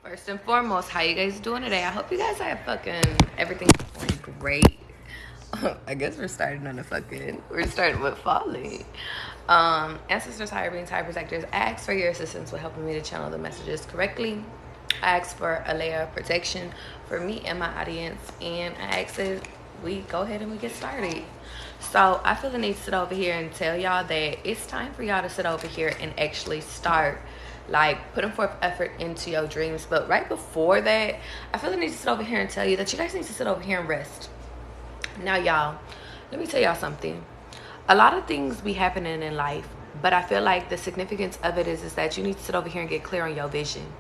First and foremost, how you guys doing today? I hope you guys are everything's going great. I guess we're starting with falling. Ancestors, higher beings, higher protectors, I ask for your assistance with helping me to channel the messages correctly. I ask for a layer of protection for me and my audience, and I ask that we go ahead and we get started. So I feel the need to sit over here and tell y'all that it's time for y'all to sit over here and actually start like putting forth effort into your dreams. But right before that, I feel the need to sit over here and tell you that you guys need to sit over here and rest. Now y'all, let me tell y'all something. A lot of things be happening in life, but I feel like the significance of it is that you need to sit over here and get clear on your vision.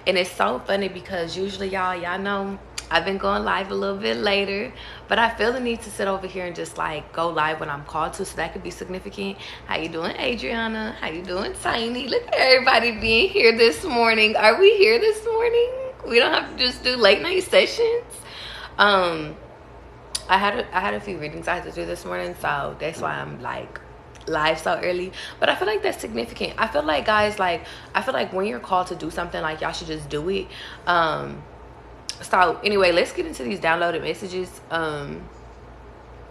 And it's so funny because usually y'all know I've been going live a little bit later, but I feel the need to sit over here and just like go live when I'm called to, so that could be significant. How you doing, Adriana? How you doing, Tiny? Look at everybody being here this morning. Are we here this morning? We don't have to just do late night sessions. I had a few readings I had to do this morning, so that's why I'm like live so early. But I feel like that's significant. I feel like, guys, like I feel like when you're called to do something, like y'all should just do it. So anyway, let's get into these downloaded messages. I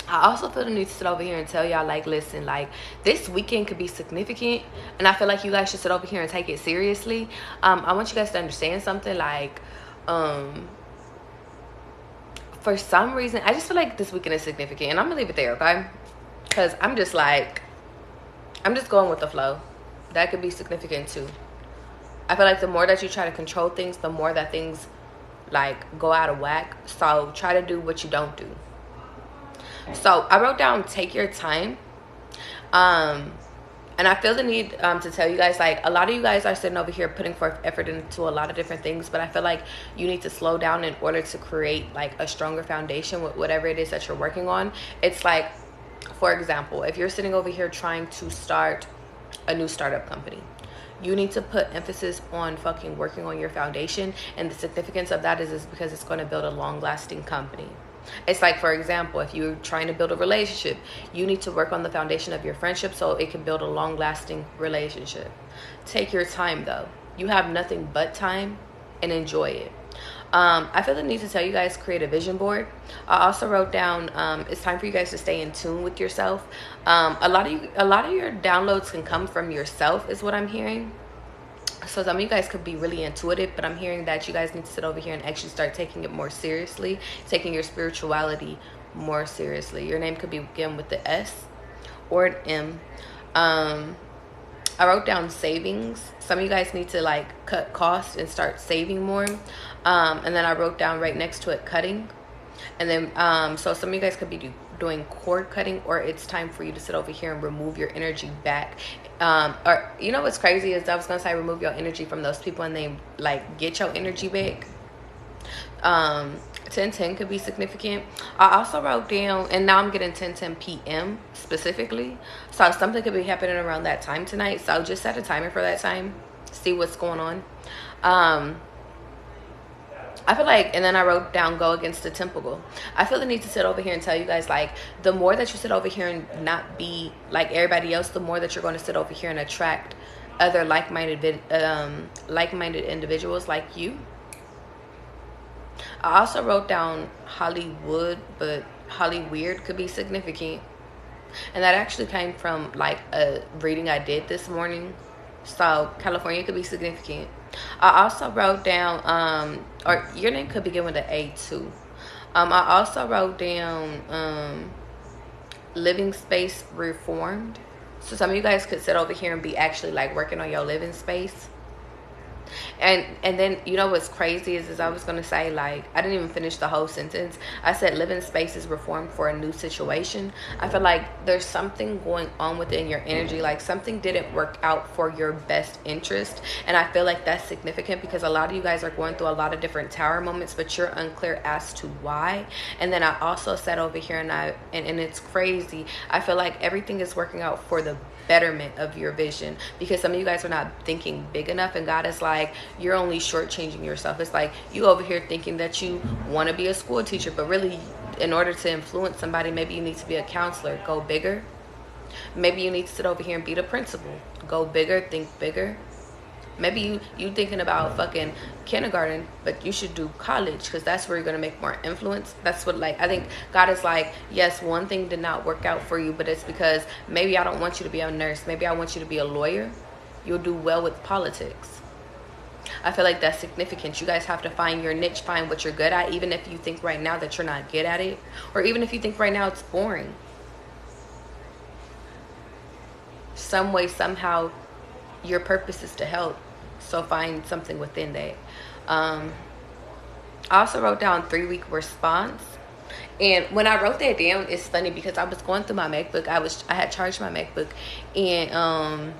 also feel the need to sit over here and tell y'all, like, listen, like this weekend could be significant, and I feel like you guys should sit over here and take it seriously. I want you guys to understand something, like for some reason I just feel like this weekend is significant, and I'm gonna leave it there, okay? Because I'm just going with the flow. That could be significant too. I feel like the more that you try to control things, the more that things like go out of whack. So try to do what you don't do. So I wrote down, take your time. And I feel the need to tell you guys, like, a lot of you guys are sitting over here putting forth effort into a lot of different things, but I feel like you need to slow down in order to create like a stronger foundation with whatever it is that you're working on. It's like, for example, if you're sitting over here trying to start a new startup company, you need to put emphasis on fucking working on your foundation. And the significance of that is because it's going to build a long-lasting company. It's like, for example, if you're trying to build a relationship, you need to work on the foundation of your friendship so it can build a long-lasting relationship. Take your time, though. You have nothing but time, and enjoy it. I feel the need to tell you guys, create a vision board. I also wrote down, it's time for you guys to stay in tune with yourself. A lot of your downloads can come from yourself, is what I'm hearing. So some of you guys could be really intuitive, but I'm hearing that you guys need to sit over here and actually start taking it more seriously, taking your spirituality more seriously. Your name could begin with the S or an M. I wrote down savings. Some of you guys need to like cut costs and start saving more. And then I wrote down right next to it, cutting. And then so some of you guys could be doing cord cutting, or it's time for you to sit over here and remove your energy back. Or you know what's crazy is, I was gonna say remove your energy from those people and they like get your energy back. 10:10 could be significant. I also wrote down, and now I'm getting 10:10 p.m. specifically, so something could be happening around that time tonight. So just set a timer for that time, see what's going on. I feel like, and then I wrote down, go against the typical. I feel the need to sit over here and tell you guys, like, the more that you sit over here and not be like everybody else, the more that you're going to sit over here and attract other like-minded individuals like you. I also wrote down Hollywood, but Hollyweird could be significant. And that actually came from like a reading I did this morning. So California could be significant. I also wrote down, or your name could begin with an A too. I also wrote down living space reformed. So some of you guys could sit over here and be actually like working on your living space. And then, you know what's crazy is I was going to say, like, I didn't even finish the whole sentence. I said living spaces reformed for a new situation. I feel like there's something going on within your energy, like something didn't work out for your best interest. And I feel like that's significant because a lot of you guys are going through a lot of different tower moments, but you're unclear as to why. And then I also sat over here and it's crazy. I feel like everything is working out for the betterment of your vision, because some of you guys are not thinking big enough, and God is like, you're only shortchanging yourself. It's like you over here thinking that you want to be a school teacher, but really in order to influence somebody, maybe you need to be a counselor. Go bigger. Maybe you need to sit over here and be the principal. Go bigger, think bigger. Maybe you thinking about fucking kindergarten, but you should do college because that's where you're gonna make more influence. That's what, like, I think God is like, yes, one thing did not work out for you, but it's because maybe I don't want you to be a nurse. Maybe I want you to be a lawyer. You'll do well with politics. I feel like that's significant. You guys have to find your niche, find what you're good at, even if you think right now that you're not good at it, or even if you think right now it's boring. Some way, somehow, your purpose is to help. So find something within that. I also wrote down 3-week response. And when I wrote that down, it's funny because I was going through my MacBook. I had charged my MacBook, and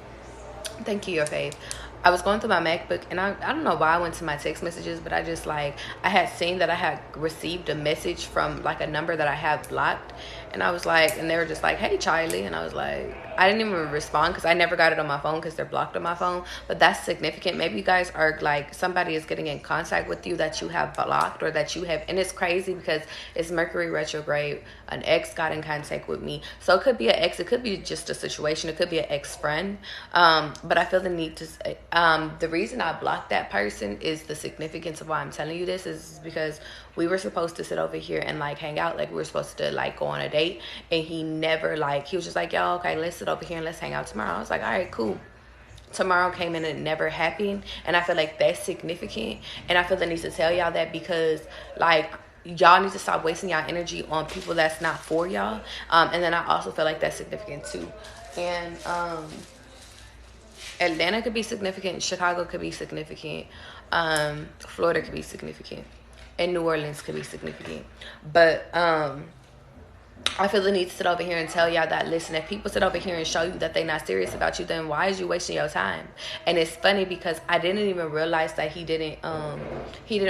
thank you, your faith. I was going through my MacBook, and I don't know why I went to my text messages, but I just, like, I had seen that I had received a message from, like, a number that I have blocked. And I was like, and they were just like, hey, Charlie. And I was like, I didn't even respond because I never got it on my phone because they're blocked on my phone. But that's significant. Maybe you guys are, like, somebody is getting in contact with you that you have blocked, or that you have. And it's crazy because it's Mercury retrograde. An ex got in contact with me. So it could be an ex. It could be just a situation. It could be an ex-friend. But I feel the need to, the reason I blocked that person is the significance of why I'm telling you this is because we were supposed to sit over here and, like, hang out. Like, we were supposed to, like, go on a date. And he never, like, he was just like, yo, okay, let's sit over here and let's hang out tomorrow. I was like, all right, cool. Tomorrow came in and it never happened. And I feel like that's significant. And I feel the need to tell y'all that because, like, y'all need to stop wasting y'all energy on people that's not for y'all. And then I also feel like that's significant too. And Atlanta could be significant. Chicago could be significant. Florida could be significant. And New Orleans could be significant. But I feel the need to sit over here and tell y'all that, listen, if people sit over here and show you that they're not serious about you, then why is you wasting your time? And it's funny because I didn't even realize that he didn't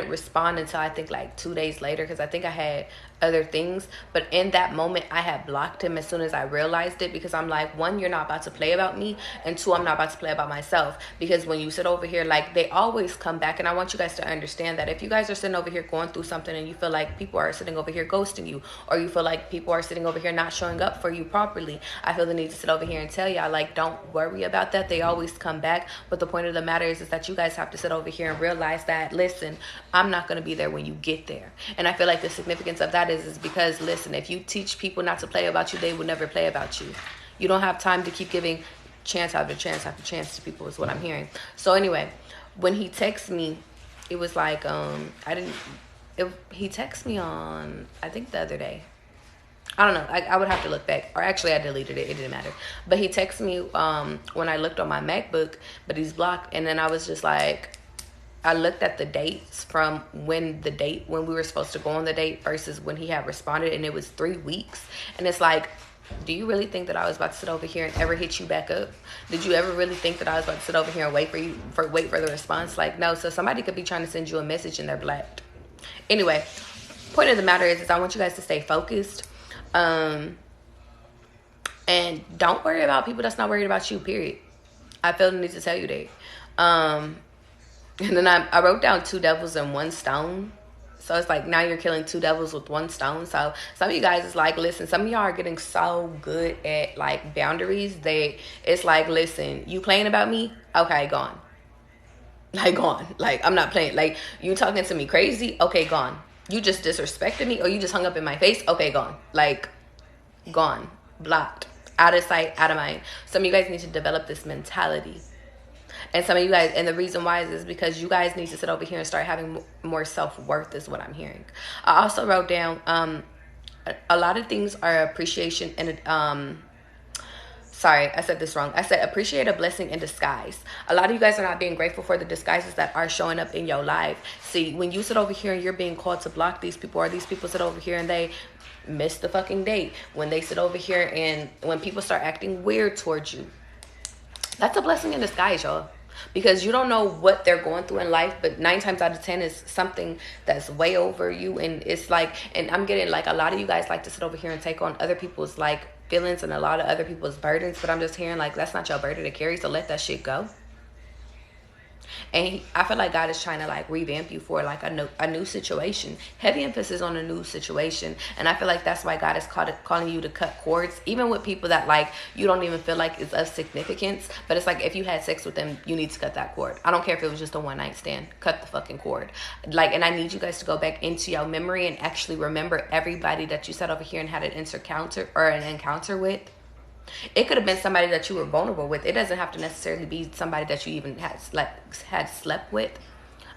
respond until I think like 2 days later, because I think I had other things. But in that moment, I had blocked him as soon as I realized it, because I'm like, one, you're not about to play about me, and two, I'm not about to play about myself. Because when you sit over here, like, they always come back. And I want you guys to understand that if you guys are sitting over here going through something and you feel like people are sitting over here ghosting you, or you feel like people are sitting over here not showing up for you properly, I feel the need to sit over here and tell y'all, like, don't worry about that. They always come back. But the point of the matter is that you guys have to sit over here and realize that, listen, I'm not going to be there when you get there. And I feel like the significance of that is because, listen, if you teach people not to play about you, they will never play about you. You don't have time to keep giving chance after chance after chance to people, is what I'm hearing. So anyway, when he texted me, it was like, he texted me on, I think the other day. I don't know. I would have to look back. Or actually, I deleted it. It didn't matter. But he texted me when I looked on my MacBook, but he's blocked. And then I was just like, I looked at the dates from when we were supposed to go on the date versus when he had responded, and it was 3 weeks. And it's like, do you really think that I was about to sit over here and ever hit you back up? Did you ever really think that I was about to sit over here and wait for the response? Like, no. So somebody could be trying to send you a message and they're blacked. Anyway, point of the matter is I want you guys to stay focused. And don't worry about people that's not worried about you, period. I feel the need to tell you that. And then I wrote down 2 devils and 1 stone. So it's like, now you're killing 2 devils with 1 stone. So some of you guys is like, listen, some of y'all are getting so good at, like, boundaries. It's like, listen, you playing about me? Okay, gone. Like, gone. Like, I'm not playing. Like, you talking to me crazy? Okay, gone. You just disrespected me, or you just hung up in my face? Okay, gone. Like, gone. Blocked. Out of sight, out of mind. Some of you guys need to develop this mentality. And some of you guys, and the reason why is because you guys need to sit over here and start having more self-worth, is what I'm hearing. I also wrote down a lot of things are appreciation and sorry, I said this wrong. I said appreciate a blessing in disguise. A lot of you guys are not being grateful for the disguises that are showing up in your life. See, when you sit over here and you're being called to block these people, or these people sit over here and they miss the fucking date, when they sit over here and when people start acting weird towards you, that's a blessing in disguise, y'all. Because you don't know what they're going through in life, but 9 times out of 10 is something that's way over you. And it's like, and I'm getting like, a lot of you guys like to sit over here and take on other people's like feelings and a lot of other people's burdens, but I'm just hearing like, that's not your burden to carry, so let that shit go. And I feel like God is trying to like revamp you for like a new situation. Heavy emphasis on a new situation. And I feel like that's why God is calling you to cut cords, even with people that like you don't even feel like is of significance. But it's like if you had sex with them, you need to cut that cord. I don't care if it was just a one night stand. Cut the fucking cord. Like, and I need you guys to go back into your memory and actually remember everybody that you sat over here and had an encounter with. It could have been somebody that you were vulnerable with. It doesn't have to necessarily be somebody that you even had slept with.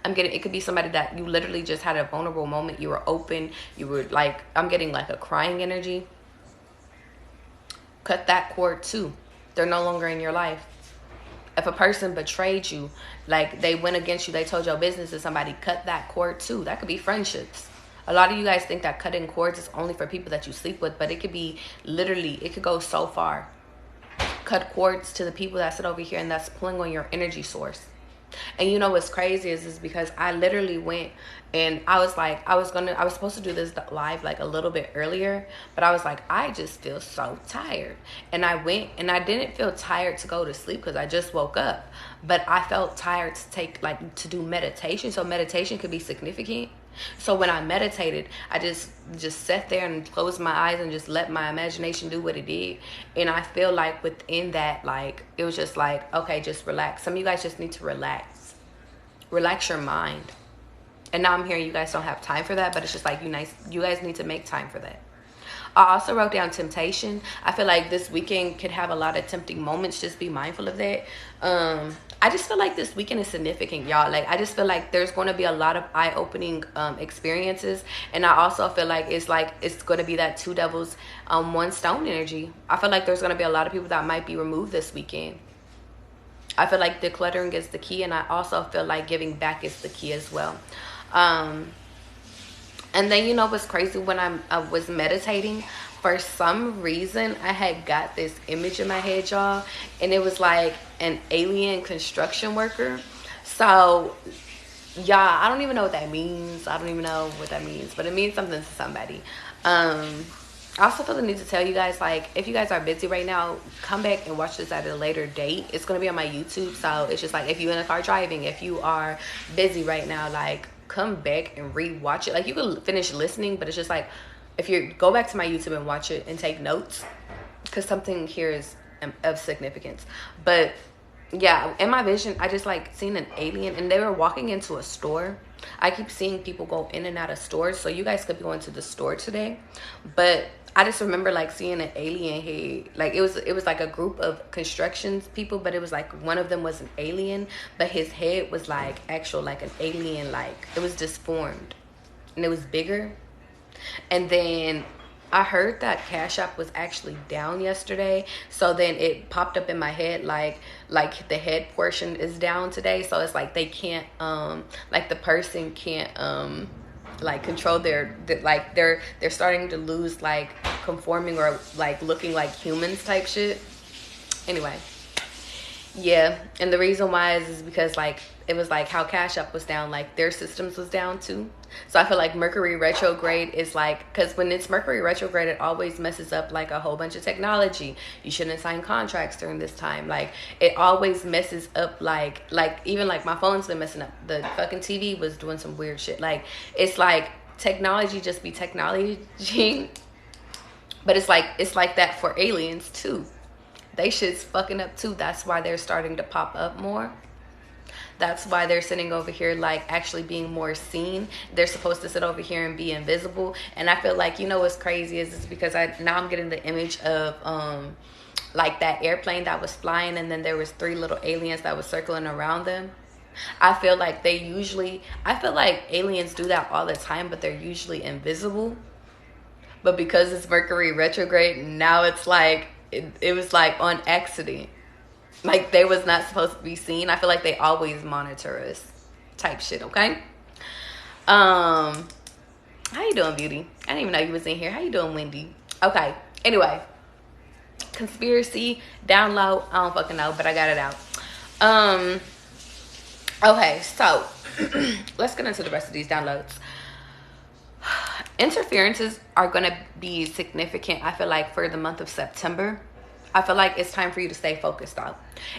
It could be somebody that you literally just had a vulnerable moment. You were open. You were like, I'm getting like a crying energy. Cut that cord too. They're no longer in your life. If a person betrayed you, like they went against you, they told your business to somebody, cut that cord too. That could be friendships. A lot of you guys think that cutting cords is only for people that you sleep with, but it could be literally, it could go so far. Cut cords to the people that sit over here and that's pulling on your energy source. And you know what's crazy is because I literally went and I was like, I was supposed to do this live like a little bit earlier, but I was like, I just feel so tired. And I went and I didn't feel tired to go to sleep because I just woke up, but I felt tired to do meditation. So meditation could be significant. So when I meditated, I just sat there and closed my eyes and just let my imagination do what it did. And I feel like within that, like, it was just like, okay, just relax. Some of you guys just need to relax. Relax your mind. And now I'm hearing you guys don't have time for that, but it's just like you guys need to make time for that. I also wrote down temptation. I feel like this weekend could have a lot of tempting moments. Just be mindful of that. I just feel like this weekend is significant, y'all. Like, I just feel like there's going to be a lot of eye-opening experiences. And I also feel like it's going to be that two devils, one stone energy. I feel like there's going to be a lot of people that might be removed this weekend. I feel like decluttering is the key. And I also feel like giving back is the key as well. And then, you know what's crazy? When I was meditating, for some reason, I had got this image in my head, y'all. And it was like an alien construction worker. So, y'all, I don't even know what that means. I don't even know what that means. But it means something to somebody. I also feel the need to tell you guys, like, if you guys are busy right now, come back and watch this at a later date. It's going to be on my YouTube. So, it's just like, if you're in a car driving, if you are busy right now, like, come back and re-watch it. Like, you can finish listening, but it's just like, if you go back to my YouTube and watch it and take notes, because something here is of significance. But yeah, in my vision, I just like seen an alien and they were walking into a store. I keep seeing people go in and out of stores, so you guys could be going to the store today. But I just remember like seeing an alien head. Like it was like a group of constructions people, but it was like one of them was an alien, but his head was like actual like an alien, like it was disformed and it was bigger. And then I heard that Cash App was actually down yesterday, so then it popped up in my head like the head portion is down today, so it's like they can't like the person can't like control their like they're starting to lose like conforming or like looking like humans type shit. Anyway, yeah, and the reason why is because like it was like how Cash App was down, like their systems was down too. So I feel like Mercury retrograde is like, because when it's Mercury retrograde, it always messes up like a whole bunch of technology. You shouldn't sign contracts during this time. Like it always messes up like even like my phone's been messing up. The fucking TV was doing some weird shit. Like it's like technology just be technology. But it's like that for aliens too. They shit's fucking up too. That's why they're starting to pop up more. That's why they're sitting over here like actually being more seen. They're supposed to sit over here and be invisible. And I feel like, you know what's crazy is because now I'm getting the image of like that airplane that was flying and then there was 3 little aliens that was circling around them. I feel like aliens do that all the time, but they're usually invisible. But because it's Mercury retrograde, now it's like it was like on accident. Like they was not supposed to be seen. I feel like they always monitor us type shit, okay? How you doing, beauty? I didn't even know you was in here. How you doing, Wendy? Okay, anyway. Conspiracy, download, I don't fucking know, but I got it out. Okay, so let's get into the rest of these downloads. Interferences are going to be significant, I feel like, for the month of September. I feel like it's time for you to stay focused on.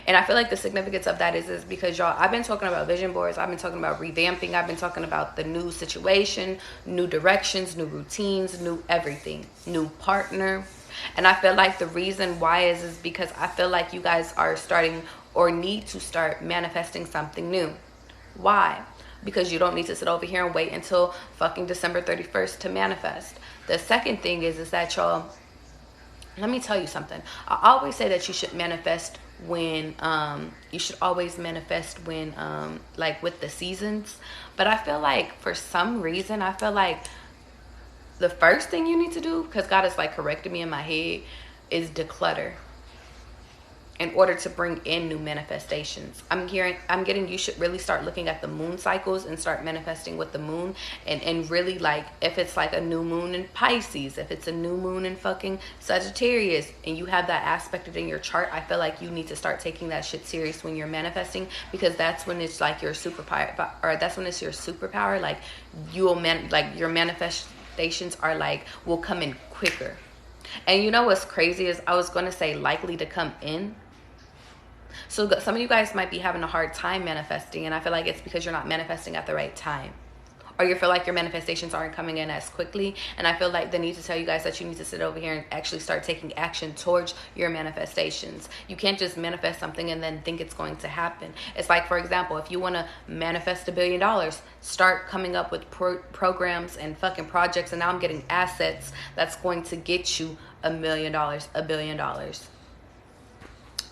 And I feel like the significance of that is because, y'all, I've been talking about vision boards. I've been talking about revamping. I've been talking about the new situation, new directions, new routines, new everything, new partner. And I feel like the reason why is because I feel like you guys are starting or need to start manifesting something new. Why? Because you don't need to sit over here and wait until fucking December 31st to manifest. The second thing is that, y'all, let me tell you something. I always say that you should manifest when like with the seasons. But I feel like for some reason, I feel like the first thing you need to do, because God is like correcting me in my head, is declutter in order to bring in new manifestations. I'm getting you should really start looking at the moon cycles and start manifesting with the moon, and really, like, if it's like a new moon in Pisces, if it's a new moon in fucking Sagittarius, and you have that aspected in your chart, I feel like you need to start taking that shit serious when you're manifesting, because that's when it's like your superpower, or that's when it's your superpower. Like, like your manifestations are like, will come in quicker. And you know what's crazy is, I was going to say likely to come in. So some of you guys might be having a hard time manifesting, and I feel like it's because you're not manifesting at the right time, or you feel like your manifestations aren't coming in as quickly. And I feel like they need to tell you guys that you need to sit over here and actually start taking action towards your manifestations. You can't just manifest something and then think it's going to happen. It's like, for example, if you want to manifest $1 billion, start coming up with programs and fucking projects, and now I'm getting assets that's going to get you $1 million, $1 billion.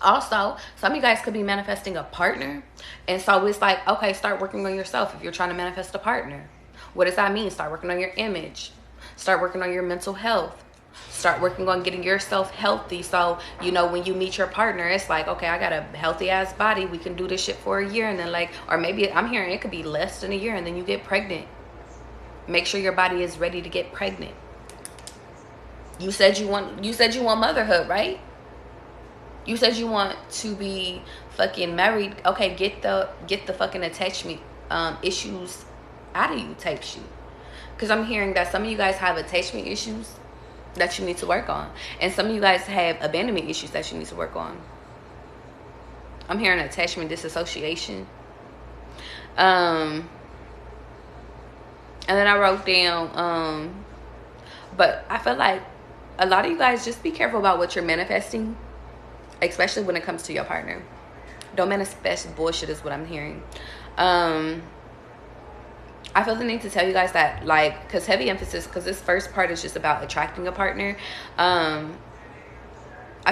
Also, some of you guys could be manifesting a partner, and so it's like, okay, start working on yourself if you're trying to manifest a partner. What does that mean? Start working on your image, start working on your mental health, start working on getting yourself healthy. So, you know, when you meet your partner, it's like, okay, I got a healthy ass body, we can do this shit for a year, and then, like, or maybe I'm hearing it could be less than a year, and then you get pregnant. Make sure your body is ready to get pregnant. You said you want motherhood, right? You said you want to be fucking married. Okay, get the fucking attachment issues out of you type shit. Because I'm hearing that some of you guys have attachment issues that you need to work on, and some of you guys have abandonment issues that you need to work on. I'm hearing attachment disassociation. And then I wrote down, but I feel like a lot of you guys, just be careful about what you're manifesting, especially when it comes to your partner. Don't manifest bullshit is what I'm hearing. I feel the need to tell you guys that, like, because heavy emphasis, because this first part is just about attracting a partner. I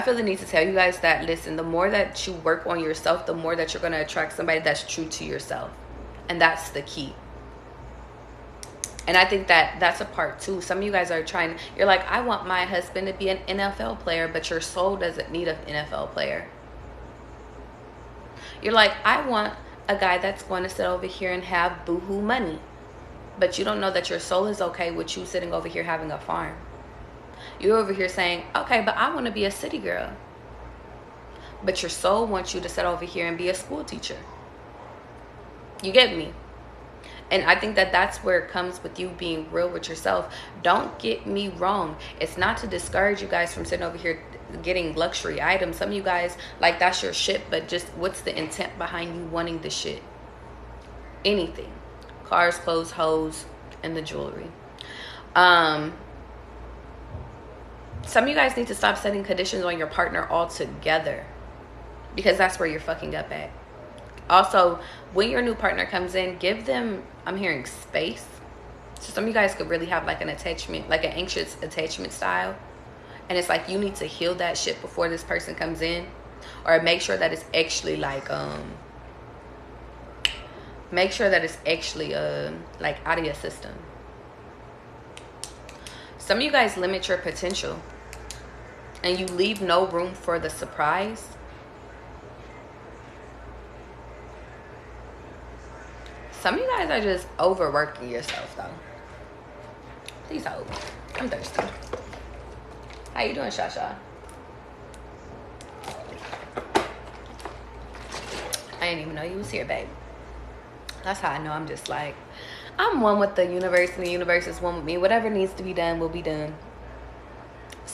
feel the need to tell you guys that, listen, the more that you work on yourself, the more that you're going to attract somebody that's true to yourself. And that's the key. And I think that that's a part too. Some of you guys are you're like, I want my husband to be an NFL player, but your soul doesn't need an NFL player. You're like, I want a guy that's going to sit over here and have boohoo money, but you don't know that your soul is okay with you sitting over here having a farm. You're over here saying, okay, but I want to be a city girl, but your soul wants you to sit over here and be a school teacher. You get me? And I think that that's where it comes with you being real with yourself. Don't get me wrong. It's not to discourage you guys from sitting over here getting luxury items. Some of you guys, like, that's your shit, but just what's the intent behind you wanting the shit? Anything. Cars, clothes, hoes, and the jewelry. Some of you guys need to stop setting conditions on your partner altogether, because that's where you're fucking up at. Also, when your new partner comes in, give them, I'm hearing, space. So some of you guys could really have like an attachment, like an anxious attachment style. And it's like you need to heal that shit before this person comes in. Or make sure that it's actually like, make sure that it's actually like out of your system. Some of you guys limit your potential, and you leave no room for the surprise. Some of you guys are just overworking yourself, though. Please hold. I'm thirsty. How you doing, Shasha? I didn't even know you was here, babe. That's how I know I'm just like, I'm one with the universe, and the universe is one with me. Whatever needs to be done will be done.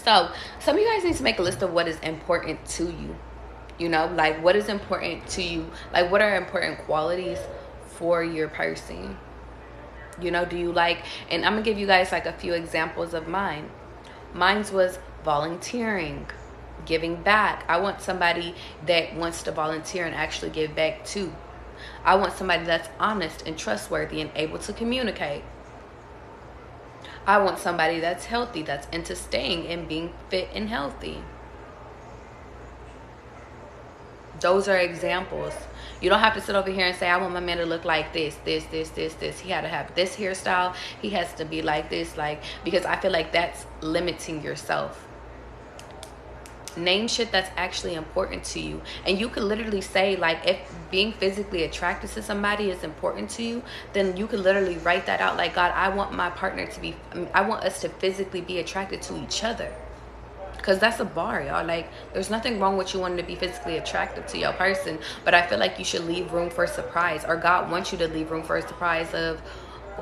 So some of you guys need to make a list of what is important to you. You know, like what is important to you? Like what are important qualities for your person? You know, do you like, and I'm gonna give you guys like a few examples of mine. Mine's was volunteering, giving back. I want somebody that wants to volunteer and actually give back too. I want somebody that's honest and trustworthy and able to communicate. I want somebody that's healthy, that's into staying and being fit and healthy. Those are examples. You don't have to sit over here and say, I want my man to look like this. He had to have this hairstyle. He has to be like this, like, because I feel like that's limiting yourself. Name shit that's actually important to you. And you could literally say, like, if being physically attracted to somebody is important to you, then you could literally write that out. Like, God, I want my partner to be, I want us to physically be attracted to each other. Because that's a bar, y'all. Like, there's nothing wrong with you wanting to be physically attractive to your person, but I feel like you should leave room for surprise, or God wants you to leave room for a surprise of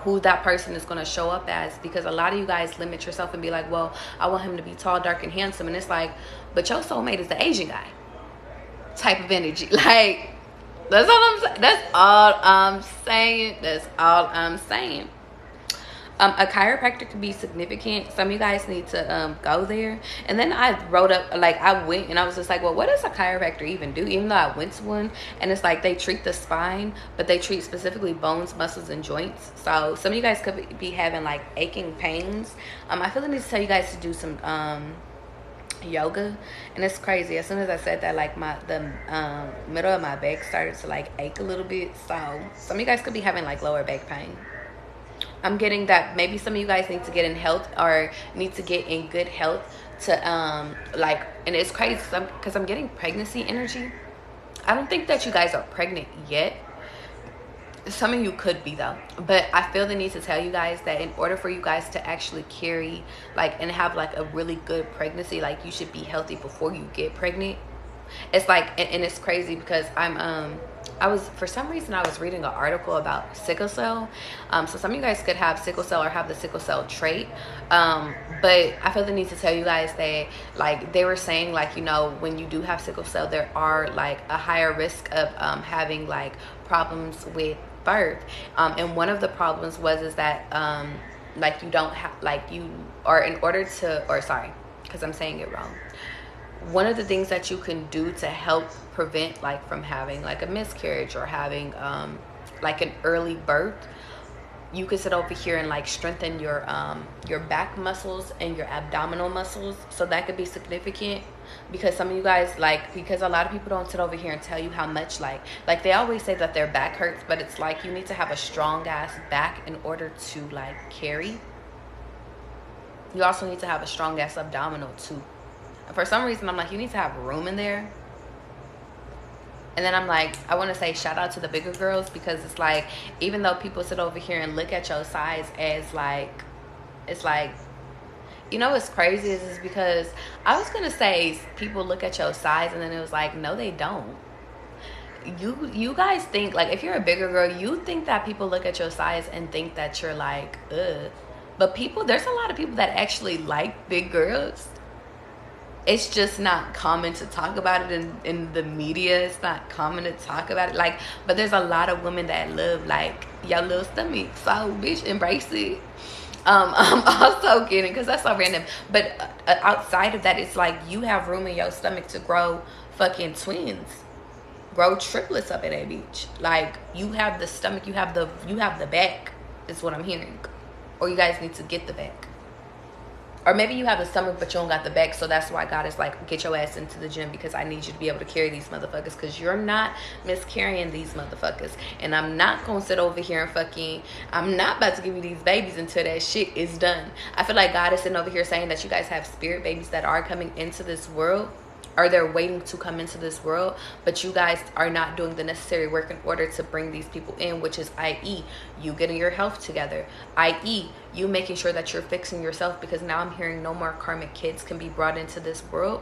who that person is going to show up as. Because a lot of you guys limit yourself and be like, well, I want him to be tall, dark, and handsome. And it's like, but your soulmate is the Asian guy type of energy. Like, that's all I'm saying. That's all I'm saying. That's all I'm saying. A chiropractor could be significant. Some of you guys need to go there. And then I wrote up, like, I went and I was just like, well, what does a chiropractor even do? Even though I went to one, and it's like they treat the spine, but they treat specifically bones, muscles, and joints. So some of you guys could be having like aching pains. I feel the need to tell you guys to do some yoga. And it's crazy, as soon as I said that, like the middle of my back started to like ache a little bit. So some of you guys could be having like lower back pain. I'm getting that maybe some of you guys need to get in health, or need to get in good health to like, and it's crazy because I'm getting pregnancy energy. I don't think that you guys are pregnant yet. Some of you could be though, but I feel the need to tell you guys that in order for you guys to actually carry like and have like a really good pregnancy, like you should be healthy before you get pregnant. It's like, and it's crazy because I was, for some reason, I was reading an article about sickle cell. So some of you guys could have sickle cell or have the sickle cell trait. But I feel the need to tell you guys that, like, they were saying, like, you know, when you do have sickle cell, there are, like, a higher risk of having, like, problems with birth. And one of the problems is that, like, you don't have, like, you are in order to, or sorry, because I'm saying it wrong. One of the things that you can do to help prevent like from having like a miscarriage or having like an early birth, you can sit over here and like strengthen your back muscles and your abdominal muscles. So that could be significant, because some of you guys, like, because a lot of people don't sit over here and tell you how much like they always say that their back hurts, but it's like you need to have a strong ass back in order to like carry. You also need to have a strong ass abdominal too. For some reason, I'm like, you need to have room in there. And then I'm like, I want to say shout out to the bigger girls, because it's like, even though people sit over here and look at your size as like, it's like, you know what's crazy is because I was going to say people look at your size, and then it was like, no, they don't. You guys think, like, if you're a bigger girl, you think that people look at your size and think that you're like, ugh. But people, there's a lot of people that actually like big girls. It's just not common to talk about it in the media. It's not common to talk about it. Like, but there's a lot of women that love like your little stomach. So bitch, embrace it. I'm also kidding, because that's so random. But outside of that, it's like you have room in your stomach to grow fucking twins, grow triplets up at that bitch. Like, you have the stomach, you have the back, is what I'm hearing. Or you guys need to get the back. Or maybe you have the stomach, but you don't got the back. So that's why God is like, get your ass into the gym, because I need you to be able to carry these motherfuckers, because you're not miscarrying these motherfuckers. And I'm not going to sit over here and fucking, I'm not about to give you these babies until that shit is done. I feel like God is sitting over here saying that you guys have spirit babies that are coming into this world, or they're waiting to come into this world, but you guys are not doing the necessary work in order to bring these people in, which is i.e. you getting your health together, i.e. you making sure that you're fixing yourself, because now I'm hearing no more karmic kids can be brought into this world.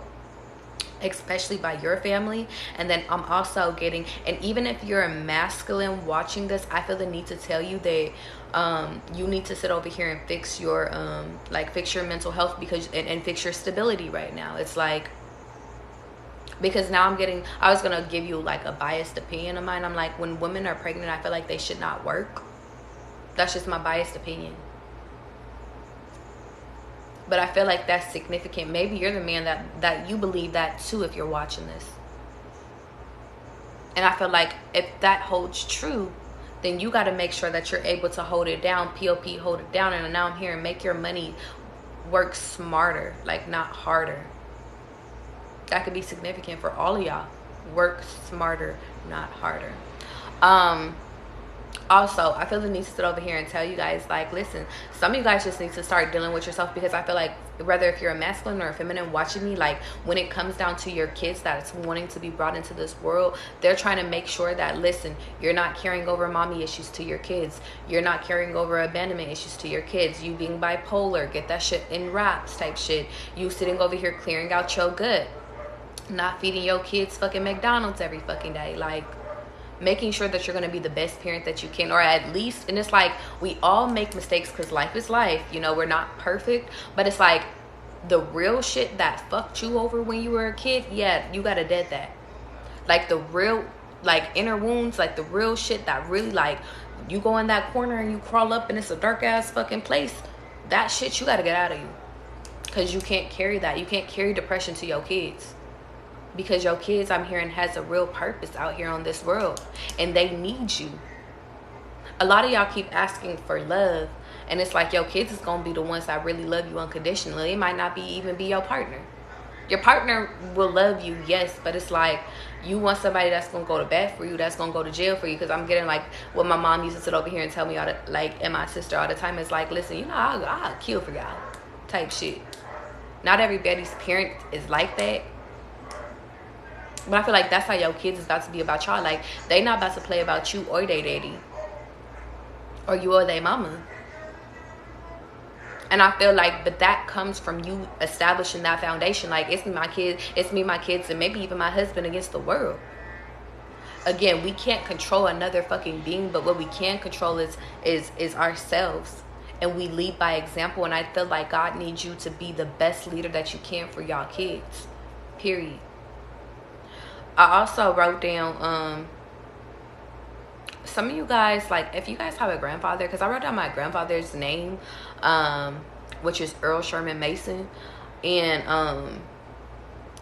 especially by your family. And then I'm also getting, and even if you're a masculine watching this, I feel the need to tell you that you need to sit over here and fix your like fix your mental health, because and fix your stability right now. It's like, because now I'm getting, I was gonna give you like a biased opinion of mine. I'm like, when women are pregnant, I feel like they should not work. That's just my biased opinion. But I feel like that's significant. Maybe you're the man that you believe that too if you're watching this. And I feel like if that holds true, then you got to make sure that you're able to hold it down. POP, hold it down. And now I'm here and make your money work smarter, like not harder. That could be significant for all of y'all. Work smarter, not harder. Also, I feel the need to sit over here and tell you guys, like, listen, some of you guys just need to start dealing with yourself, because I feel like whether if you're a masculine or a feminine watching me, like when it comes down to your kids that's wanting to be brought into this world, they're trying to make sure that, listen, you're not carrying over mommy issues to your kids. You're not carrying over abandonment issues to your kids. You being bipolar, get that shit in wraps type shit. You sitting over here clearing out your gut, not feeding your kids fucking McDonald's every fucking day, like making sure that you're going to be the best parent that you can, or at least, and it's like, we all make mistakes because life is life, you know, we're not perfect, but it's like the real shit that fucked you over when you were a kid, yeah, you got to dead that. Like the real, like inner wounds, like the real shit that really, like, you go in that corner and you crawl up and it's a dark ass fucking place, that shit you got to get out of you, because you can't carry that. You can't carry depression to your kids. Because your kids, I'm hearing, has a real purpose out here on this world, and they need you. A lot of y'all keep asking for love, and it's like your kids is gonna be the ones that really love you unconditionally. It might not be even be your partner. Your partner will love you, yes, but it's like you want somebody that's gonna go to bat for you, that's gonna go to jail for you. Because I'm getting like what my mom used to sit over here and tell me all the, like, and my sister all the time, is like, listen, you know, I'll kill for y'all type shit. Not everybody's parent is like that. But I feel like that's how your kids is about to be about y'all. Like, they not about to play about you or they daddy, or you or they mama. And I feel like, but that comes from you establishing that foundation. Like, it's my kids, it's me, my kids, and maybe even my husband against the world. Again, we can't control another fucking being, but what we can control is ourselves. And we lead by example. And I feel like God needs you to be the best leader that you can for y'all kids. Period. I also wrote down some of you guys, like, if you guys have a grandfather, because I wrote down my grandfather's name, which is Earl Sherman Mason, and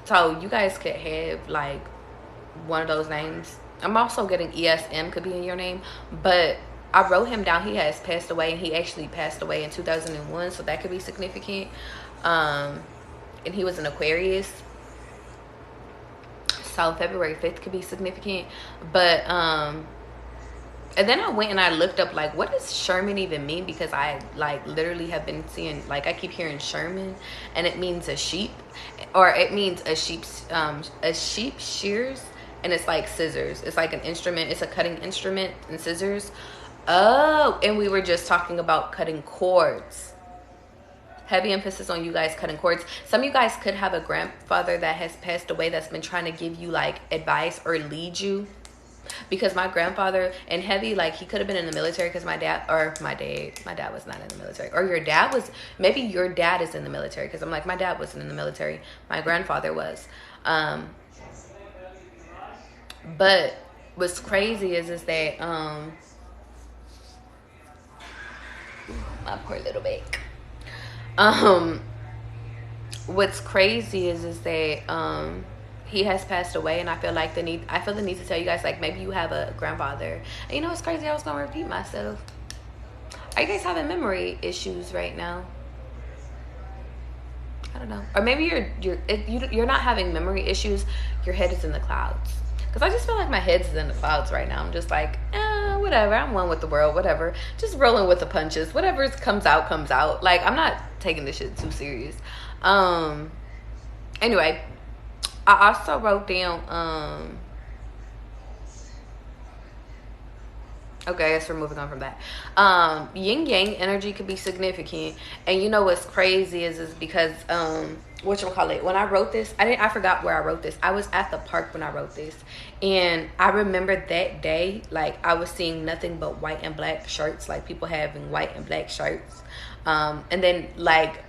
so you guys could have like one of those names. I'm also getting ESM could be in your name, but I wrote him down. He has passed away, and he actually passed away in 2001, so that could be significant. And he was an Aquarius. So February 5th could be significant. But and then I went and I looked up, like, what does Sherman even mean? Because I, like, literally have been seeing, like, I keep hearing Sherman, and it means a sheep, or it means a sheep shears, and it's like scissors. It's like an instrument. It's a cutting instrument and scissors. Oh, and we were just talking about cutting cords. Heavy emphasis on you guys cutting cords. Some of you guys could have a grandfather that has passed away that's been trying to give you, like, advice or lead you. Because my grandfather, and heavy, like, he could have been in the military, because my dad was not in the military. Or your dad was, maybe your dad is in the military, because I'm like, my dad wasn't in the military. My grandfather was. But what's crazy is that, my poor little back. What's crazy is that he has passed away, and I feel the need to tell you guys, like, maybe you have a grandfather. And you know what's crazy? I was gonna repeat myself. Are you guys having memory issues right now? I don't know. Or maybe you're not having memory issues. Your head is in the clouds. Because I just feel like my head's in the clouds right now. I'm just like, whatever. I'm one with the world. Whatever. Just rolling with the punches. Whatever comes out, comes out. Like, I'm not taking this shit too serious. Anyway, I also wrote down, okay, I guess we're moving on from that. Yin yang energy could be significant. And you know what's crazy is because whatchamacallit, when I wrote this, I forgot where I wrote this. I was at the park when I wrote this, and I remember that day, like, I was seeing nothing but white and black shirts, like people having white and black shirts, and then like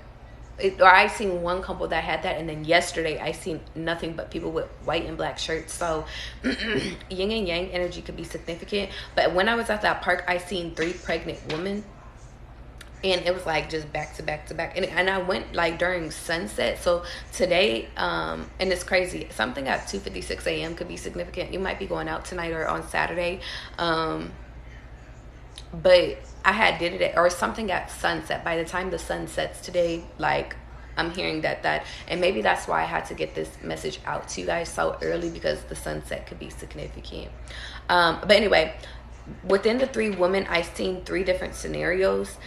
or I seen one couple that had that, and then yesterday I seen nothing but people with white and black shirts. So yin and yang energy could be significant. But when I was at that park, I seen 3 pregnant women, and it was like just back to back to back, and I went like during sunset. So today, and it's crazy, something at 2:56 a.m. could be significant. You might be going out tonight or on Saturday, but I had did it or something at sunset. By the time the sun sets today, like, I'm hearing that, and maybe that's why I had to get this message out to you guys so early, because the sunset could be significant. But anyway, within the 3 women, I seen 3 different scenarios.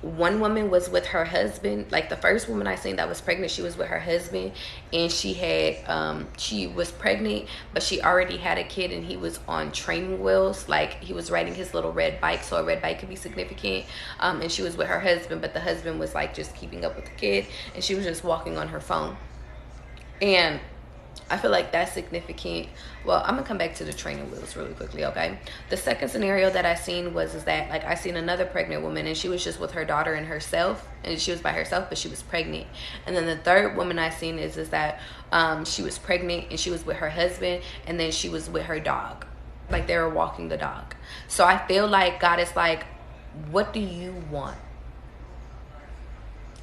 One woman was with her husband. Like, the first woman I seen that was pregnant, she was with her husband, and she was pregnant, but she already had a kid, and he was on training wheels. Like, he was riding his little red bike, so a red bike could be significant. And she was with her husband, but the husband was like just keeping up with the kid, and she was just walking on her phone. And I feel like that's significant. Well, I'm gonna come back to the training wheels really quickly, okay? The second scenario that I seen was that, like, I seen another pregnant woman, and she was just with her daughter and herself, and she was by herself, but she was pregnant. And then the third woman I seen is that she was pregnant, and she was with her husband, and then she was with her dog. Like, they were walking the dog. So I feel like God is like, what do you want?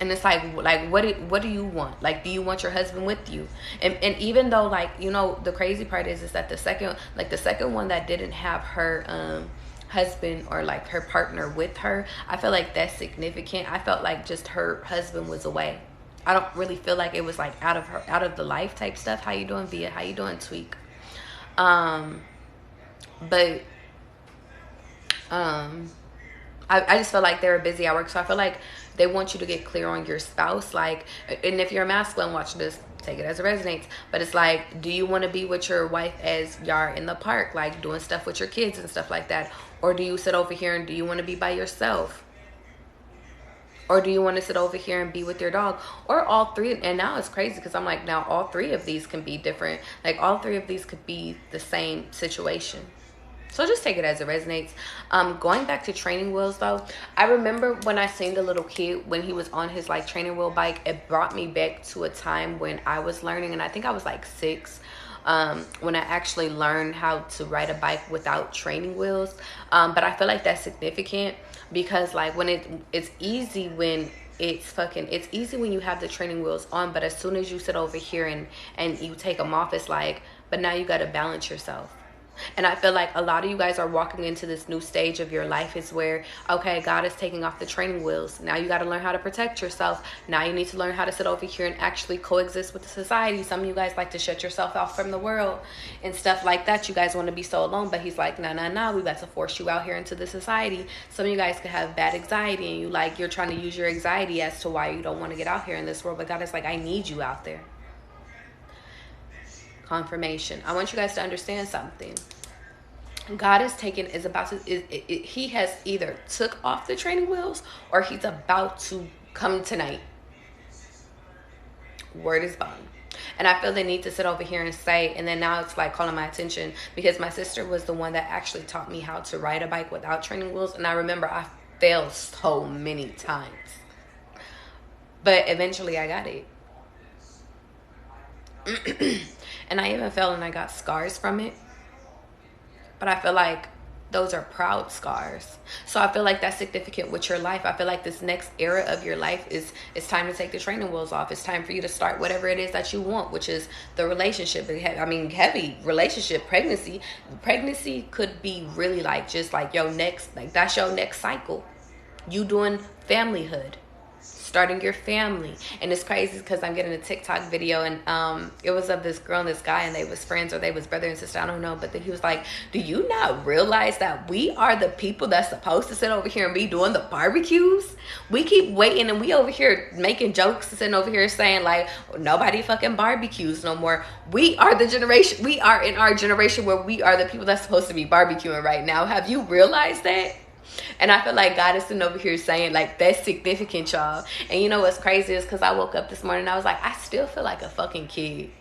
And it's like what do you want? Like, do you want your husband with you? And even though, like, you know, the crazy part is that the second one that didn't have her husband or like her partner with her, I feel like that's significant. I felt like just her husband was away. I don't really feel like it was like out of the life type stuff. How you doing, Via? How you doing, Tweak? But I just feel like they were busy at work. So I feel like they want you to get clear on your spouse. Like, and if you're masculine, watch this, take it as it resonates. But it's like, do you want to be with your wife as y'all are in the park, like doing stuff with your kids and stuff like that? Or do you sit over here and do you want to be by yourself? Or do you want to sit over here and be with your dog? Or all 3. And now it's crazy because I'm like, now all 3 of these can be different. Like, all 3 of these could be the same situation. So just take it as it resonates. Going back to training wheels, though, I remember when I seen the little kid when he was on his like training wheel bike. It brought me back to a time when I was learning, and I think I was like 6, when I actually learned how to ride a bike without training wheels. But I feel like that's significant because, like, when it's easy when it's easy when you have the training wheels on, but as soon as you sit over here and you take them off, it's like, but now you got to balance yourself. And I feel like a lot of you guys are walking into this new stage of your life is where, okay, God is taking off the training wheels. Now you got to learn how to protect yourself. Now you need to learn how to sit over here and actually coexist with the society. Some of you guys like to shut yourself off from the world and stuff like that. You guys want to be so alone, but he's like, nah, we about to force you out here into the society. Some of you guys could have bad anxiety, and you're trying to use your anxiety as to why you don't want to get out here in this world. But God is like, I need you out there. Confirmation. I want you guys to understand something. God is he has either took off the training wheels or he's about to come tonight. Word is bond. And I feel they need to sit over here and say, and then now it's like calling my attention because my sister was the one that actually taught me how to ride a bike without training wheels. And I remember I failed so many times, but eventually I got it. And I even fell and I got scars from it. But I feel like those are proud scars. So I feel like that's significant with your life. I feel like this next era of your life it's time to take the training wheels off. It's time for you to start whatever it is that you want, which is the relationship. I mean, heavy relationship, pregnancy. Pregnancy could be really like just like your next, like that's your next cycle. You doing familyhood. Starting your family. And it's crazy because I'm getting a TikTok video, and it was of this girl and this guy, and they was friends or they was brother and sister, I don't know, but then he was like, do you not realize that we are the people that's supposed to sit over here and be doing the barbecues? We keep waiting and we over here making jokes and sitting over here saying like, nobody fucking barbecues no more. We are the in our generation where we are the people that's supposed to be barbecuing right now. Have you realized that? And I feel like God is sitting over here saying, like, that's significant, y'all. And you know what's crazy is because I woke up this morning and I was like, I still feel like a fucking kid.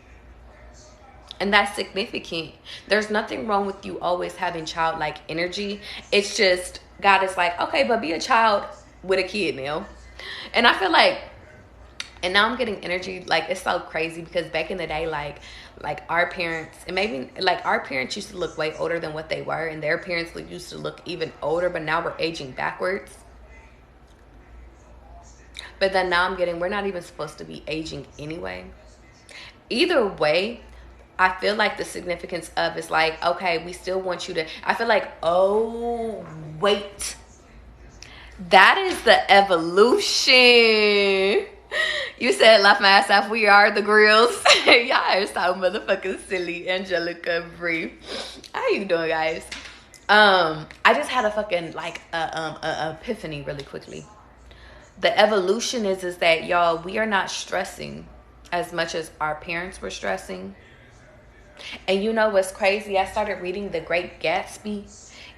And that's significant. There's nothing wrong with you always having childlike energy. It's just God is like, okay, but be a child with a kid now. And I feel like, and now I'm getting energy, like, it's so crazy because back in the day, like our parents, and maybe like our parents used to look way older than what they were, and their parents used to look even older, but now we're aging backwards. But then now I'm getting, we're not even supposed to be aging anyway. Either way, I feel like the significance of is like, okay, we still want you to, I feel like, oh, wait. That is the evolution. You said, laugh my ass off, we are the grills. Y'all are so motherfucking silly. Angelica, Bree. How you doing, guys? I just had a fucking, like, epiphany really quickly. The evolution is that, y'all, we are not stressing as much as our parents were stressing. And you know what's crazy? I started reading The Great Gatsby.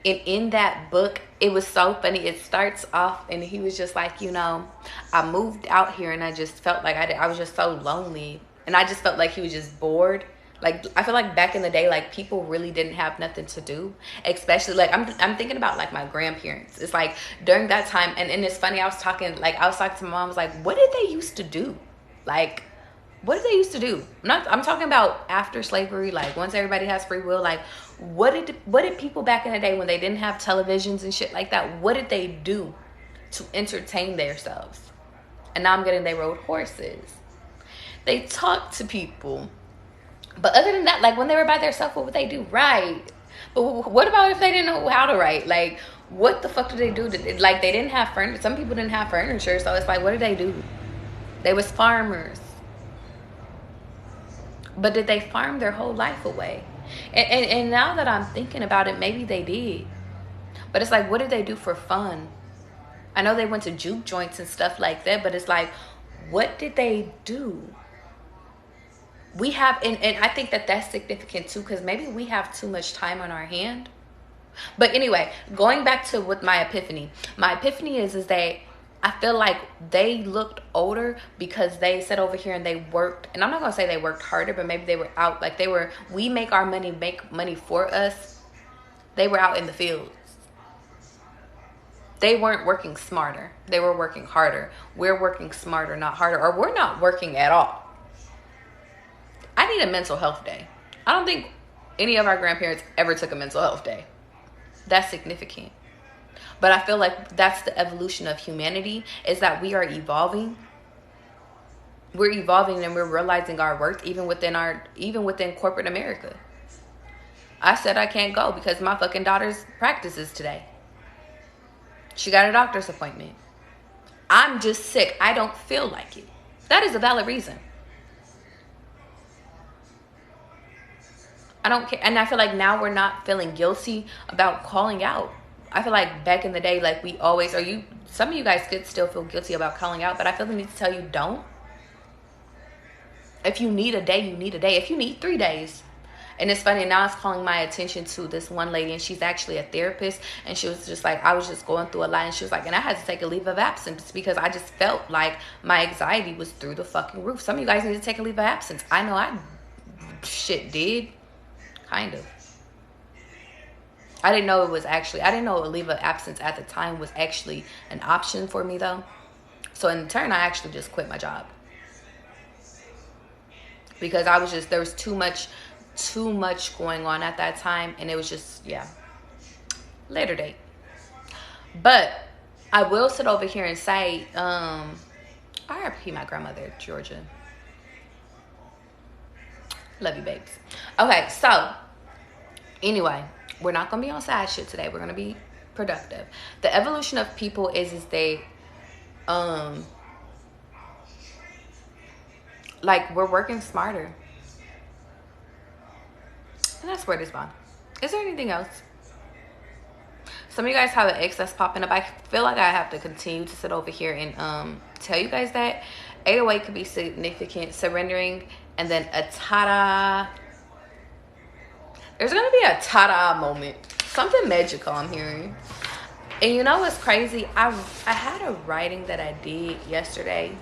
And in that book, it was so funny. It starts off and he was just like, you know, I moved out here and I just felt like I was just so lonely. And I just felt like he was just bored. Like, I feel like back in the day, like, people really didn't have nothing to do. Especially, like, I'm thinking about, like, my grandparents. It's like, during that time, and it's funny, I was talking to my mom, I was like, what did they used to do? Like, what did they used to do? I'm talking about after slavery, like, once everybody has free will, like, what did people back in the day when they didn't have televisions and shit like that, what did they do to entertain themselves? And now I'm getting, they rode horses. They talked to people. But other than that, like, when they were by themselves, what would they do? Write. But what about if they didn't know how to write? Like, what the fuck did they do? Like, they didn't have furniture. Some people didn't have furniture. So it's like, what did they do? They was farmers. But did they farm their whole life away? And now that I'm thinking about it, maybe they did. But it's like, what did they do for fun? I know they went to juke joints and stuff like that. But it's like, what did they do? We have, and I think that that's significant too, because maybe we have too much time on our hand. But anyway, going back to with my epiphany is that I feel like they looked older because they sat over here and they worked, and I'm not gonna say they worked harder, but maybe they were out, like we make our money, make money for us. They were out in the fields. They weren't working smarter, they were working harder. We're working smarter, not harder, or we're not working at all. I need a mental health day. I don't think any of our grandparents ever took a mental health day. That's significant. But I feel like that's the evolution of humanity, is that we are evolving. We're evolving and we're realizing our worth even within corporate America. I said I can't go because my fucking daughter's practices today. She got a doctor's appointment. I'm just sick. I don't feel like it. That is a valid reason. I don't care. And I feel like now we're not feeling guilty about calling out. I feel like back in the day, like we always, some of you guys could still feel guilty about calling out, but I feel the need to tell you don't. If you need a day, you need a day. If you need 3 days. And it's funny, now it's calling my attention to this one lady, and she's actually a therapist, and she was just like, I was just going through a lot, and she was like, and I had to take a leave of absence because I just felt like my anxiety was through the fucking roof. Some of you guys need to take a leave of absence. I know I did. Kind of. I didn't know a leave of absence at the time was actually an option for me though. So in turn, I actually just quit my job. Because there was too much going on at that time, and it was just, yeah. Later date. But I will sit over here and say, RIP my grandmother, Georgia. Love you, babes. Okay, so anyway, we're not gonna be on sad shit today. We're gonna be productive. The evolution of people is they like, we're working smarter. And that's where it is gone. Is there anything else? Some of you guys have an X that's popping up. I feel like I have to continue to sit over here and tell you guys that 808 could be significant, surrendering, and then a ta-da. There's gonna be a ta-da moment. Something magical I'm hearing. And you know what's crazy? I had a writing that I did yesterday.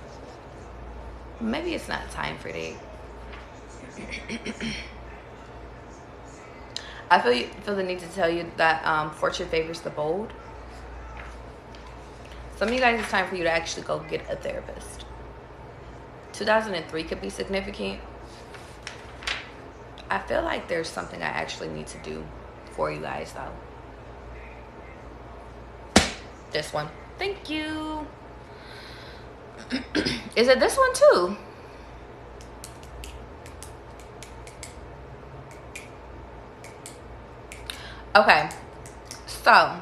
Maybe it's not time for that. I feel the need to tell you that fortune favors the bold. Some of you guys, it's time for you to actually go get a therapist. 2003 could be significant. I feel like there's something I actually need to do for you guys though. This one. Thank you. Is it this one too? Okay. So.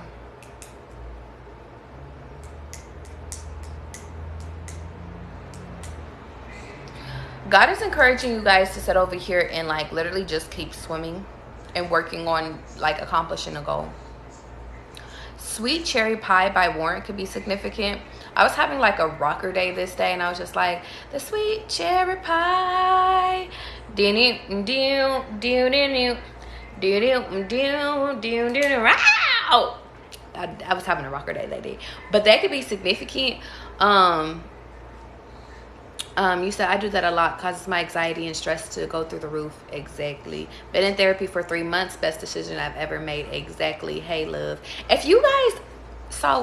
God is encouraging you guys to sit over here and like literally just keep swimming and working on like accomplishing a goal. Sweet Cherry Pie by Warren could be significant. I was having like a rocker day this day and I was just like, the sweet cherry pie. I was having a rocker day that day. But that could be significant. You said I do that a lot, causes my anxiety and stress to go through the roof. Exactly. Been in therapy for 3 months. Best decision I've ever made. Exactly. Hey, love. If you guys,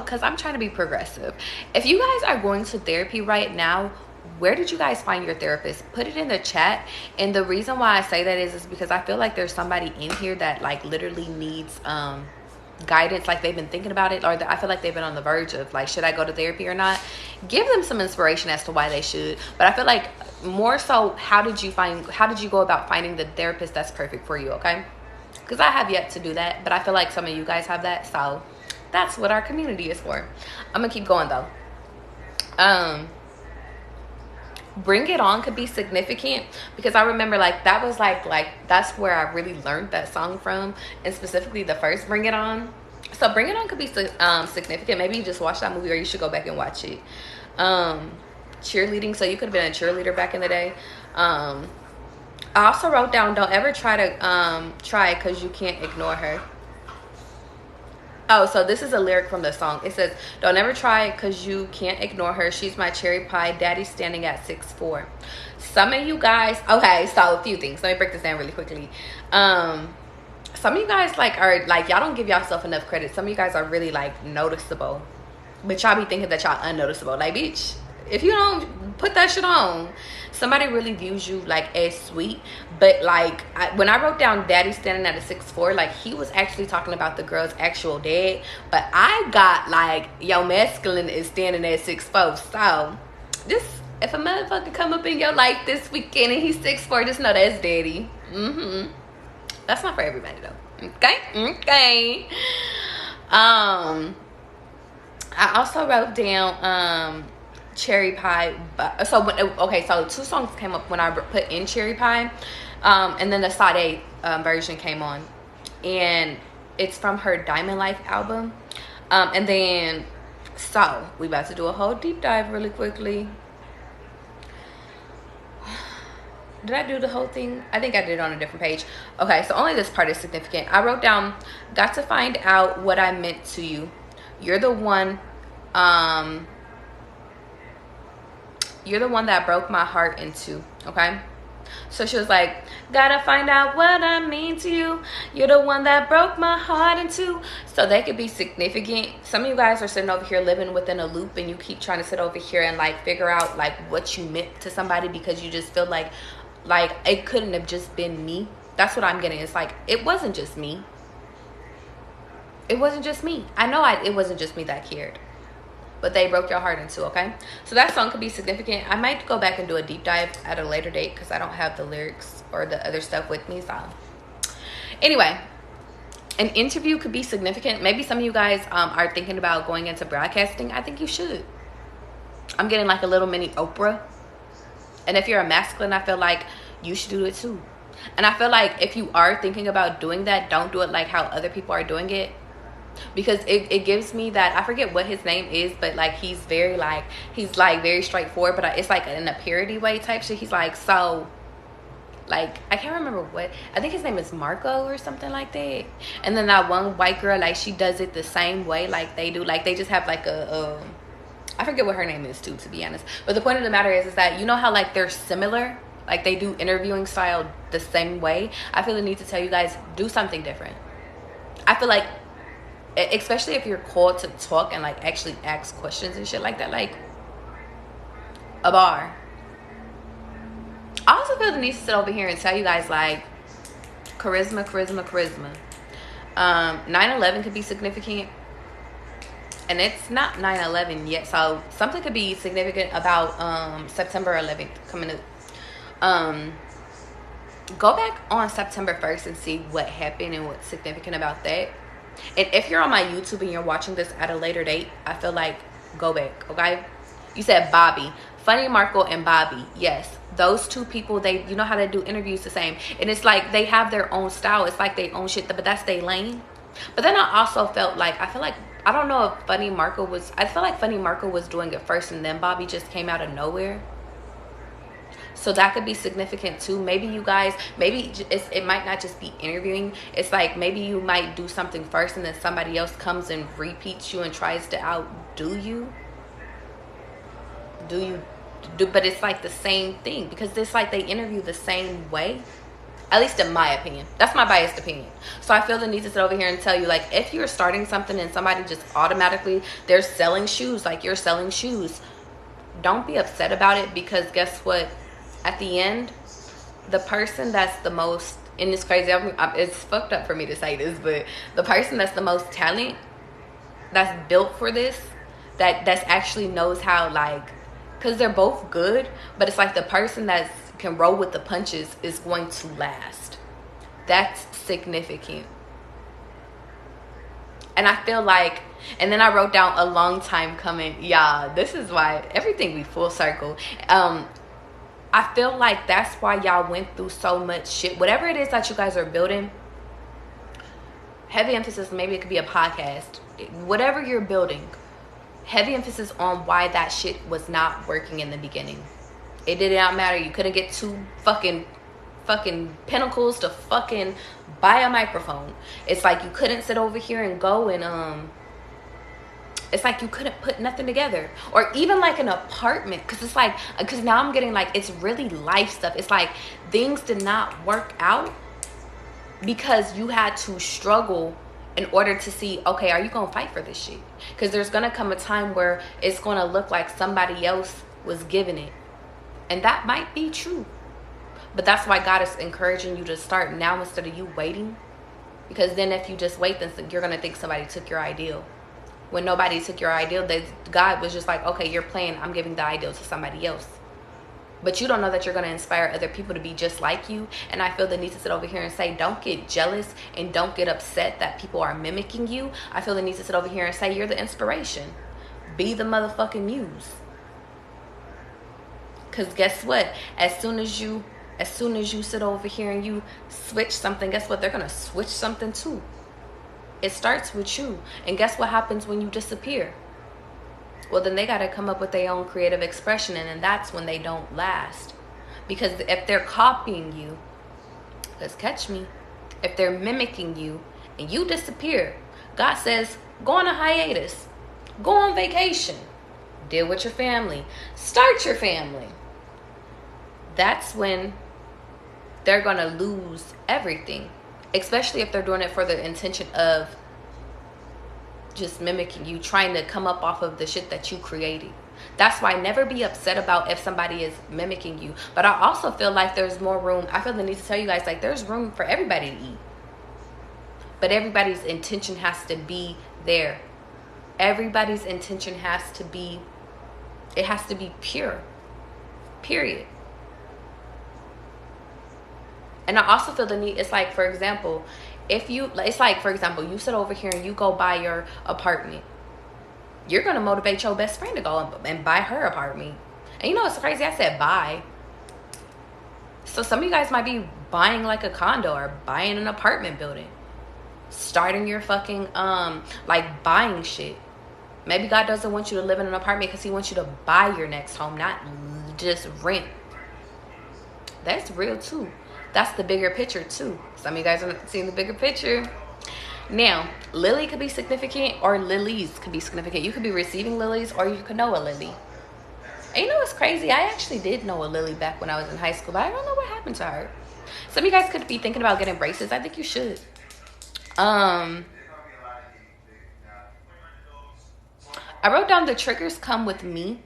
because I'm trying to be progressive. If you guys are going to therapy right now, where did you guys find your therapist? Put it in the chat. And the reason why I say that is because I feel like there's somebody in here that like literally needs guidance, like they've been thinking about it, or I feel like they've been on the verge of like, should I go to therapy or not? Give them some inspiration as to why they should. But I feel like more so, how did you go about finding the therapist that's perfect for you? Okay, because I have yet to do that, but I feel like some of you guys have that, so that's what our community is for. I'm gonna keep going though. Bring It On could be significant because I remember like that was like that's where I really learned that song from, and specifically the first Bring It On. So Bring It On could be significant. Maybe you just watched that movie or you should go back and watch it. Cheerleading, so you could have been a cheerleader back in the day. I also wrote down, don't ever try to try because you can't ignore her. Oh, so this is a lyric from the song. It says, don't ever try because you can't ignore her. She's my cherry pie. Daddy's standing at 6'4". Some of you guys, okay, so a few things. Let me break this down really quickly. Some of you guys like are like, y'all don't give yourself enough credit. Some of you guys are really like noticeable, but y'all be thinking that y'all unnoticeable. Like, bitch, if you don't put that shit on, somebody really views you like as sweet. But like when I wrote down daddy standing at a 6'4", like he was actually talking about the girl's actual dad, but I got like, yo, masculine is standing at 6'4". So just if a motherfucker come up in your life this weekend and he's 6'4", just know that's daddy. That's not for everybody though. Okay. I also wrote down Cherry Pie. So two songs came up when I put in Cherry Pie, and then the SADE version came on, and it's from her Diamond Life album. And then so we about to do a whole deep dive really quickly. Did I do the whole thing? I think I did it on a different page. Okay, so only this part is significant. I wrote down, got to find out what I meant to you. You're the one that broke my heart in two. Okay, so she was like, gotta find out what I mean to you. You're the one that broke my heart in two. So that could be significant. Some of you guys are sitting over here living within a loop, and you keep trying to sit over here and like figure out like what you meant to somebody, because you just feel like it couldn't have just been me. That's what I'm getting. It's like, it wasn't just me. It wasn't just me. I know it wasn't just me that cared, but they broke your heart in two. Okay, so that song could be significant. I might go back and do a deep dive at a later date because I don't have the lyrics or the other stuff with me. So anyway, an interview could be significant. Maybe some of you guys are thinking about going into broadcasting. I think you should. I'm getting like a little mini Oprah. And if you're a masculine, I feel like you should do it too. And I feel like if you are thinking about doing that, don't do it like how other people are doing it. Because it gives me that, I forget what his name is, but like he's very very straightforward, but it's like in a parody way type shit. He's like, so like, I can't remember what, I think his name is Marco or something like that. And then that one white girl, like, she does it the same way like they do. Like, they just have like I forget what her name is too, to be honest. But the point of the matter is that, you know how like they're similar, like they do interviewing style the same way. I feel the need to tell you guys, do something different. I feel like, especially if you're called to talk and like actually ask questions and shit like that, like a bar. I also feel the need to sit over here and tell you guys, like, charisma. 9/11 could be significant, and it's not 9/11 yet, so something could be significant about September 11th coming up. Go back on September 1st and see what happened and what's significant about that. And if you're on my YouTube and you're watching this at a later date, I feel like go back, okay? You said Bobby. Funny Marco and Bobby. Yes. Those two people, they, you know how they do interviews the same. And it's like they have their own style. It's like they own shit, but that's their lane. But then I also felt like, I don't know if Funny Marco was, I feel like Funny Marco was doing it first and then Bobby just came out of nowhere. So that could be significant too. Maybe you guys, maybe it might not just be interviewing. It's like maybe you might do something first and then somebody else comes and repeats you and tries to outdo you. But it's like the same thing, because it's like they interview the same way, at least in my opinion. That's my biased opinion. So I feel the need to sit over here and tell you, like, if you're starting something and somebody just automatically, they're selling shoes like you're selling shoes, don't be upset about it, because guess what, at the end, the person that's the most, and it's crazy, it's fucked up for me to say this, but the person that's the most talent, that's built for this, that's actually knows how, like, because they're both good, but it's like the person that can roll with the punches is going to last. That's significant. And I feel like, and then I wrote down a long time coming. Yeah, this is why everything be full circle. I feel like that's why y'all went through so much shit. Whatever it is that you guys are building, heavy emphasis, maybe it could be a podcast. Whatever you're building, heavy emphasis on why that shit was not working in the beginning. It did not matter. You couldn't get two fucking pinnacles to fucking buy a microphone. It's like you couldn't sit over here and go and it's like you couldn't put nothing together. Or even like an apartment, because it's like, because now I'm getting like, it's really life stuff. It's like things did not work out because you had to struggle in order to see, okay, are you gonna fight for this shit? Because there's gonna come a time where it's gonna look like somebody else was giving it, and that might be true. But that's why God is encouraging you to start now instead of you waiting, because then if you just wait, then you're gonna think somebody took your ideal. When nobody took your ideal, God was just like, okay, you're playing, I'm giving the ideal to somebody else. But you don't know that you're going to inspire other people to be just like you. And I feel the need to sit over here and say, don't get jealous and don't get upset that people are mimicking you. I feel the need to sit over here and say, you're the inspiration. Be the motherfucking muse. Because guess what? As soon as you sit over here and you switch something, guess what? They're going to switch something too. It starts with you. And guess what happens when you disappear? Well, then they got to come up with their own creative expression, and then that's when they don't last. Because if they're copying you, let's catch me, if they're mimicking you and you disappear, God says, go on a hiatus, go on vacation, deal with your family, start your family. That's when they're going to lose everything, especially if they're doing it for the intention of just mimicking you, trying to come up off of the shit that you created. That's why never be upset about if somebody is mimicking you. But I also feel like there's more room. I feel the need to tell you guys, like, there's room for everybody to eat. But everybody's intention has to be there. Everybody's intention has to be, it has to be pure. Period. And I also feel the need, it's like, for example, it's like, for example, you sit over here and you go buy your apartment. You're going to motivate your best friend to go and buy her apartment. And you know what's crazy? I said buy. So some of you guys might be buying like a condo or buying an apartment building. Starting your fucking, like buying shit. Maybe God doesn't want you to live in an apartment because he wants you to buy your next home, not just rent. That's real too. That's the bigger picture too. Some of you guys are seeing the bigger picture. Now, lily could be significant, or lilies could be significant. You could be receiving lilies, or you could know a lily. And you know what's crazy? I actually did know a lily back when I was in high school, but I don't know what happened to her. Some of you guys could be thinking about getting braces. I think you should. I wrote down the triggers come with me.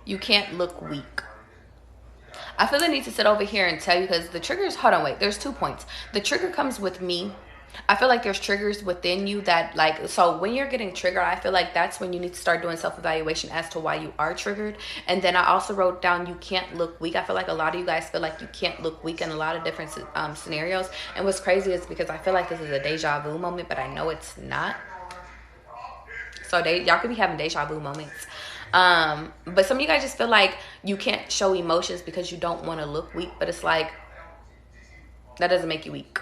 You can't look weak. I feel the need to sit over here and tell you, because the triggers, hold on, wait, there's 2 points. The trigger comes with me. I feel like there's triggers within you that, like, so when you're getting triggered, I feel like that's when you need to start doing self-evaluation as to why you are triggered. And then I also wrote down you can't look weak. I feel like a lot of you guys feel like you can't look weak in a lot of different scenarios. And what's crazy is because I feel like this is a deja vu moment, but I know it's not. So y'all could be having deja vu moments. But some of you guys just feel like you can't show emotions because you don't want to look weak, but it's like, that doesn't make you weak.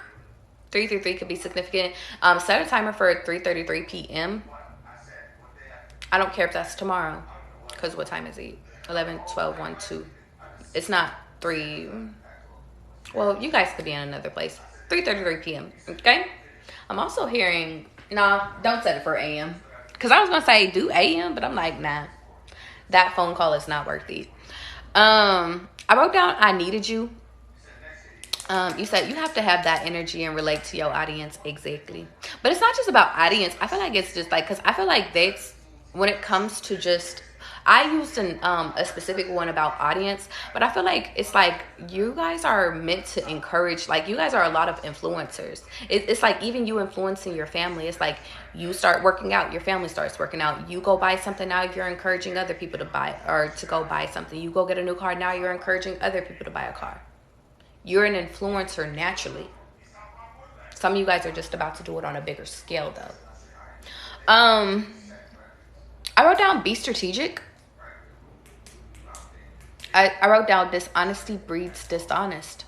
333 could be significant. Set a timer for 3:33 p.m. I don't care if that's tomorrow, because what time is it? 11, 12, 1, 2. It's not 3. Well, you guys could be in another place. 3:33 p.m. Okay? I'm also hearing, no, don't set it for a.m. Because I was going to say do a.m., but I'm like, nah. That phone call is not worth it. I wrote down I needed you. You said you have to have that energy and relate to your audience. Exactly. But it's not just about audience. I feel like it's just like, because I feel like that's when it comes to just, I used a specific one about audience, but I feel like it's like you guys are meant to encourage, like you guys are a lot of influencers. It's like even you influencing your family. It's like you start working out, your family starts working out. You go buy something, now you're encouraging other people to buy or to go buy something. You go get a new car, now you're encouraging other people to buy a car. You're an influencer naturally. Some of you guys are just about to do it on a bigger scale though. I wrote down be strategic. I wrote down dishonesty breeds dishonest.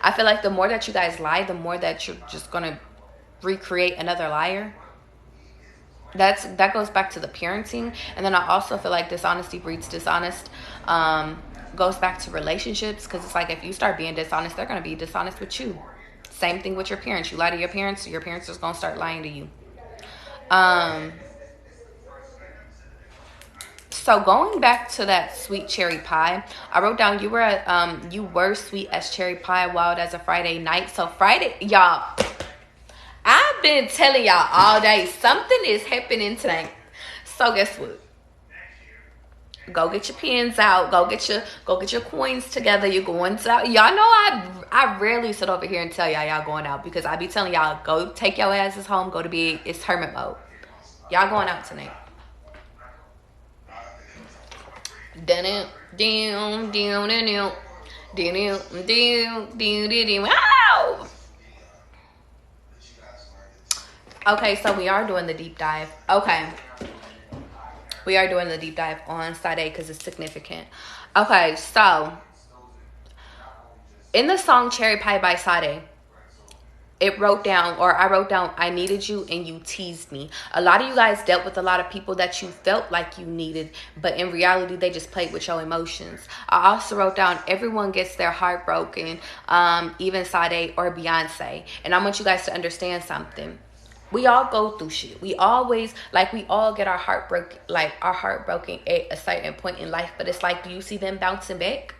I feel like the more that you guys lie, the more that you're just going to recreate another liar. That goes back to the parenting. And then I also feel like dishonesty breeds dishonest. Goes back to relationships, because it's like if you start being dishonest, they're going to be dishonest with you. Same thing with your parents. You lie to your parents are just going to start lying to you. So going back to that sweet cherry pie, I wrote down you were sweet as cherry pie, wild as a Friday night. So Friday, y'all, I've been telling y'all all day something is happening today. So guess what? Go get your pens out. Go get your coins together. You're going to, y'all know I rarely sit over here and tell y'all going out, because I be telling y'all go take your asses home, go to bed. It's hermit mode. Y'all going out tonight. Okay, so we are doing the deep dive. Okay. We are doing the deep dive on SADE because it's significant. Okay, so in the song Cherry Pie by SADE, I wrote down, I needed you and you teased me. A lot of you guys dealt with a lot of people that you felt like you needed, but in reality, they just played with your emotions. I also wrote down everyone gets their heart broken, even SADE or Beyonce. And I want you guys to understand something. We all go through shit. We all get our heart broken at a certain point in life. But it's like, do you see them bouncing back?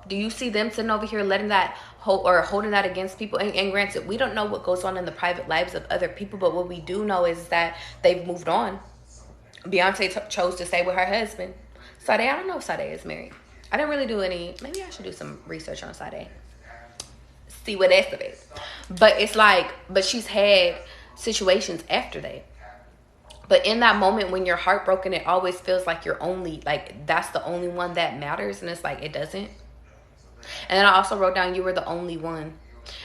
Do you see them sitting over here letting that holding that against people? And granted, we don't know what goes on in the private lives of other people, but what we do know is that they've moved on. Beyonce chose to stay with her husband. SADE, I don't know if SADE is married. I didn't really do maybe I should do some research on SADE. See what that's about. But it's like, but she's had situations after that. But in that moment when you're heartbroken, it always feels like you're only, like, that's the only one that matters. And it's like, it doesn't. And then I also wrote down you were the only one.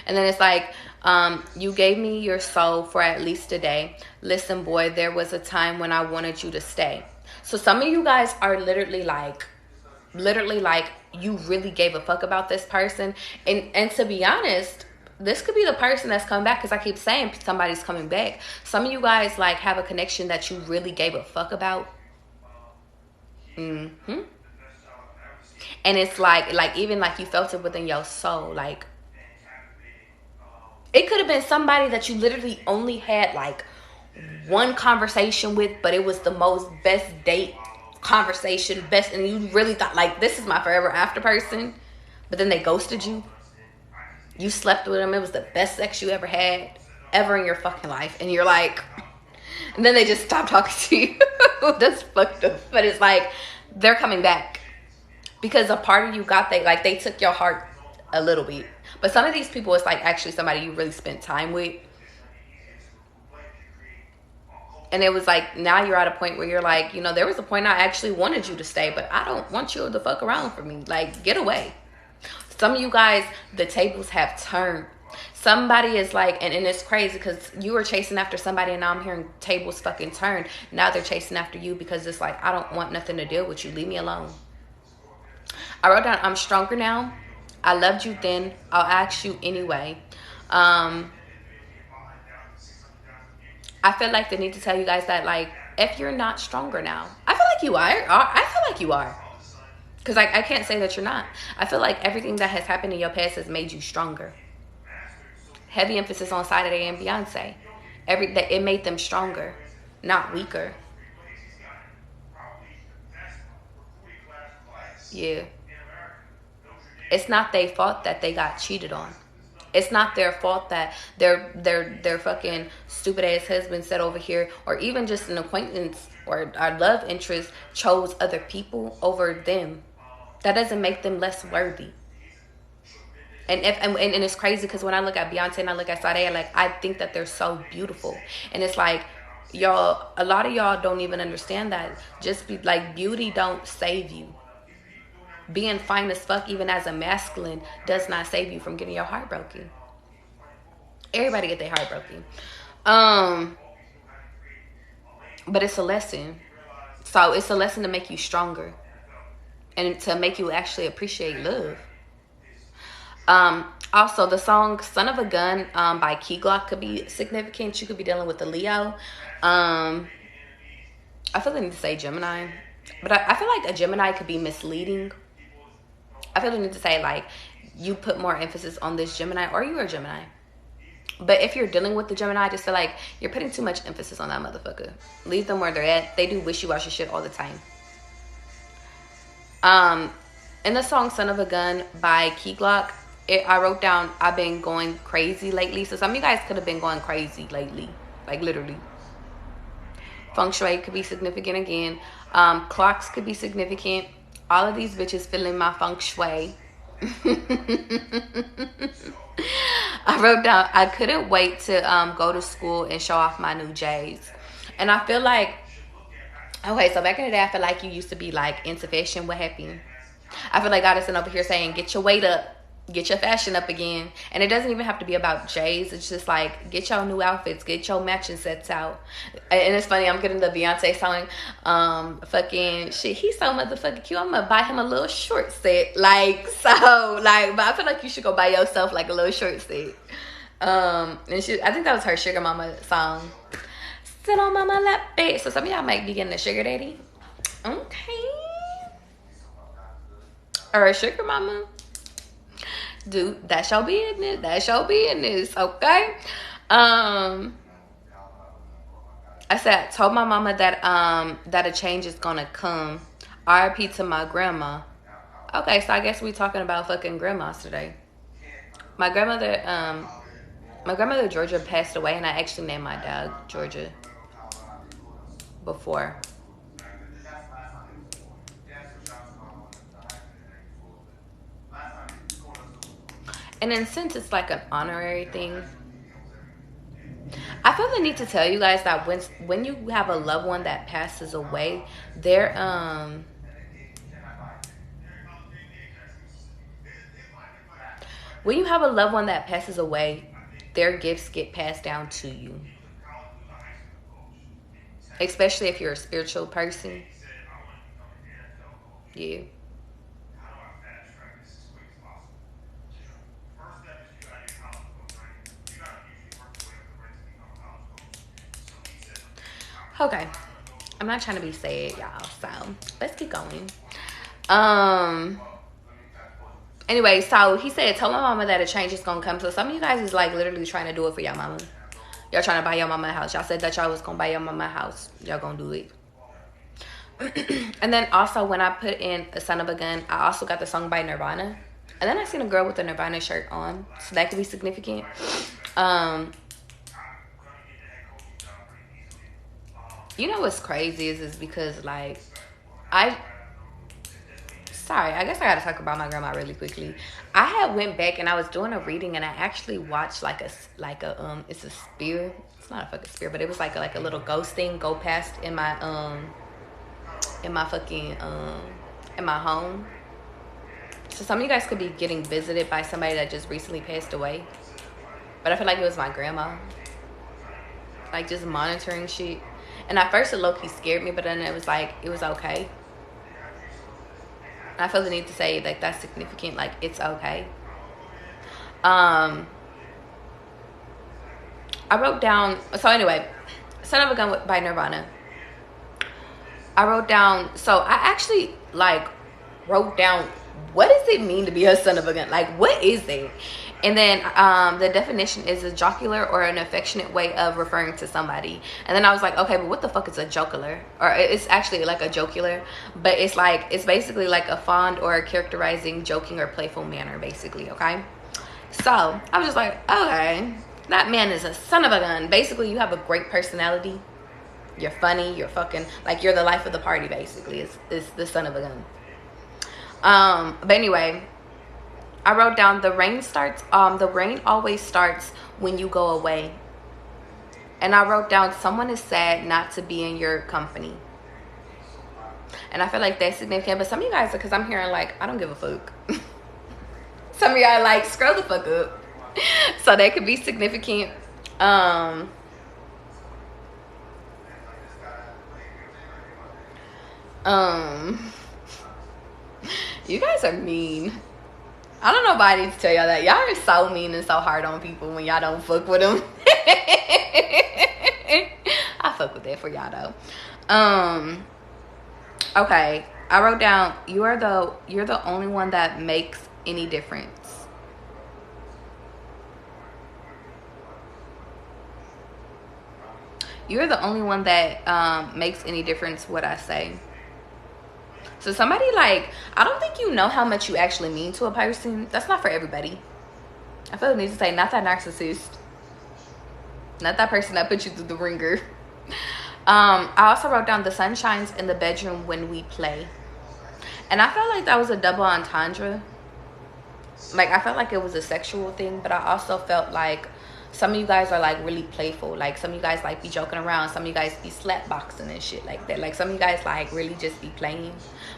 And then it's like, you gave me your soul for at least a day. Listen, boy, there was a time when I wanted you to stay. So some of you guys are literally like you really gave a fuck about this person. And to be honest, this could be the person that's coming back, because I keep saying somebody's coming back. Some of you guys like have a connection that you really gave a fuck about. And it's like even like you felt it within your soul. Like it could have been somebody that you literally only had like one conversation with, but it was the most best date conversation, best, and you really thought like, this is my forever after person, but then they ghosted you. You slept with them, it was the best sex you ever had ever in your fucking life, and you're like, and then they just stopped talking to you. That's fucked up. But it's like they're coming back because a part of you got they took your heart a little bit. But some of these people, it's like actually somebody you really spent time with. And it was like, now you're at a point where you're like, you know, there was a point I actually wanted you to stay, but I don't want you to fuck around for me. Like, get away. Some of you guys, the tables have turned. Somebody is like, and it's crazy because you were chasing after somebody and now I'm hearing tables fucking turn. Now they're chasing after you because it's like, I don't want nothing to deal with you. Leave me alone. I wrote down, I'm stronger now. I loved you then. I'll ask you anyway. I feel like they need to tell you guys that, like, if you're not stronger now, I feel like you are. I feel like you are. Because I can't say that you're not. I feel like everything that has happened in your past has made you stronger. Heavy emphasis on SADE and Beyonce. It made them stronger, not weaker. Yeah. It's not their fault that they got cheated on. It's not their fault that their fucking stupid ass husband sat over here, or even just an acquaintance or our love interest chose other people over them. That doesn't make them less worthy. And it's crazy because when I look at Beyonce and I look at Sade, like, I think that they're so beautiful. And it's like, y'all, a lot of y'all don't even understand that. Just be like, beauty don't save you. Being fine as fuck, even as a masculine, does not save you from getting your heart broken. Everybody get their heart broken. But it's a lesson. So it's a lesson to make you stronger. And to make you actually appreciate love. Also, the song Son of a Gun by Key Glock could be significant. You could be dealing with a Leo. I feel like I need to say Gemini. But I feel like a Gemini could be misleading. I feel like I need to say, like, you put more emphasis on this Gemini, or you are a Gemini. But if you're dealing with the Gemini, I just feel like you're putting too much emphasis on that motherfucker. Leave them where they're at. They do wishy-washy shit all the time. In the song Son of a Gun by Key Glock, I wrote down, I've been going crazy lately. So some of you guys could have been going crazy lately. Like, literally. Feng Shui could be significant again. Clocks could be significant. All of these bitches feeling my feng shui. I wrote down, I couldn't wait to go to school and show off my new J's. And I feel like, okay, so back in the day, I feel like you used to be like into fashion. What happened? I feel like God is sitting over here saying, get your weight up. Get your fashion up again. And it doesn't even have to be about J's. It's just like, get your new outfits. Get your matching sets out. And it's funny, I'm getting the Beyonce song. Fucking shit, he's so motherfucking cute. I'm gonna buy him a little short set. Like, so, like, but I feel like you should go buy yourself like a little short set. And I think that was her Sugar Mama song. Sit on mama lap, bitch. So some of y'all might be getting a sugar daddy. Okay. Or a sugar mama. Dude, that's your business. That's your business, okay? I told my mama that a change is gonna come. R.I.P. to my grandma. Okay, so I guess we talking about fucking grandmas today. My grandmother Georgia passed away, and I actually named my dog Georgia before. And then since it's like an honorary thing, I feel the need to tell you guys that when you have a loved one that passes away, when you have a loved one that passes away, their gifts get passed down to you. Especially if you're a spiritual person. Yeah. Okay, I'm not trying to be sad, y'all, so let's keep going. Anyway, so he said, tell my mama that a change is gonna come. So some of you guys is like literally trying to do it for your mama. Y'all trying to buy your mama a house. Y'all said that y'all was gonna buy your mama a house. Y'all gonna do it. And then also when I put in A Son of a Gun, I also got the song by Nirvana. And then I seen a girl with a Nirvana shirt on. So that could be significant. You know what's crazy is because like sorry, I guess I gotta talk about my grandma really quickly. I had went back and I was doing a reading and I actually watched like a it's a spear. It's not a fucking spear, but it was like a little ghost thing go past in my fucking in my home. So some of you guys could be getting visited by somebody that just recently passed away. But I feel like it was my grandma. Like just monitoring shit. And at first it low-key scared me, but then it was like, it was okay. And I feel the need to say like that's significant, like it's okay. I wrote down, so anyway, Son of a Gun by Nirvana. I wrote down, so I actually like wrote down, what does it mean to be a son of a gun? Like, what is it? And then the definition is a jocular or an affectionate way of referring to somebody. And then I was like, okay, but what the fuck is a jocular? Or it's actually like a jocular, but it's like, it's basically like a fond or a characterizing joking or playful manner, basically, okay? So I was just like, okay, that man is a son of a gun. Basically, you have a great personality. You're funny. You're fucking, like, you're the life of the party, basically. It's the son of a gun. But anyway, I wrote down the rain always starts when you go away. And I wrote down, someone is sad not to be in your company. And I feel like that's significant. But some of you guys, because I'm hearing like, I don't give a fuck. Some of y'all are like, scroll the fuck up. So that could be significant. You guys are mean. I don't know why I need to tell y'all that. Y'all are so mean and so hard on people when y'all don't fuck with them. I fuck with that for y'all though. Okay, I wrote down, you're the only one that makes any difference. You're the only one that makes any difference what I say. So somebody like, I don't think you know how much you actually mean to a person. That's not for everybody. I feel the need to say, not that narcissist. Not that person that put you through the ringer. I also wrote down, the sun shines in the bedroom when we play. And I felt like that was a double entendre. Like, I felt like it was a sexual thing, but I also felt like some of you guys are like really playful. Like some of you guys like be joking around. Some of you guys be slap boxing and shit like that. Like some of you guys like really just be playing.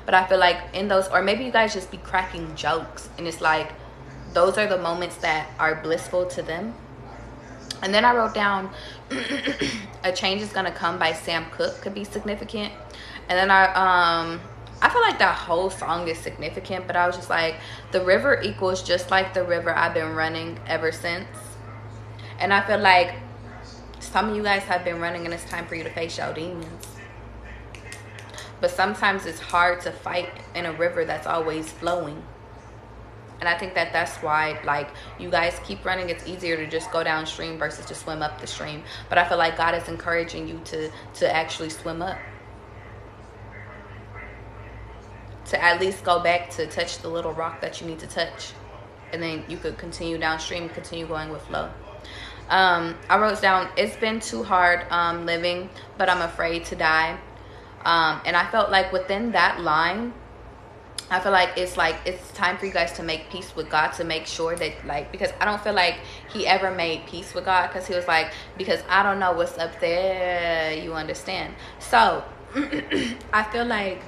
But I feel like in those, or maybe you guys just be cracking jokes. And it's like, those are the moments that are blissful to them. And then I wrote down, A Change Is Gonna Come by Sam Cooke could be significant. And then I feel like that whole song is significant, but I was just like, the river equals just like the river I've been running ever since. And I feel like some of you guys have been running and it's time for you to face your demons. But sometimes it's hard to fight in a river that's always flowing. And I think that that's why, like, you guys keep running. It's easier to just go downstream versus to swim up the stream. But I feel like God is encouraging you to actually swim up. To at least go back to touch the little rock that you need to touch. And then you could continue downstream, continue going with flow. I wrote down, it's been too hard living, but I'm afraid to die. And I felt like within that line, I feel like it's time for you guys to make peace with God, to make sure that, like, because I don't feel like he ever made peace with God, because he was like, because I don't know what's up there, you understand? So I feel like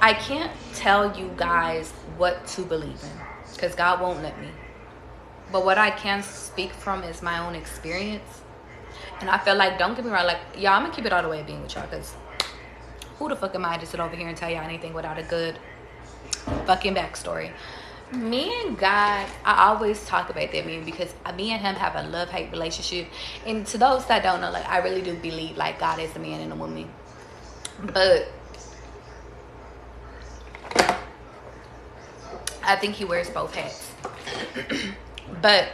I can't tell you guys what to believe in, because God won't let me. But what I can speak from is my own experience. And I feel like, don't get me wrong, like, y'all, I'm gonna keep it all the way being with y'all, because who the fuck am I to sit over here and tell y'all anything without a good fucking backstory? Me and God, I always talk about that, because me and him have a love-hate relationship. And to those that don't know, like, I really do believe, like, God is the man and the woman. But I think he wears both hats. But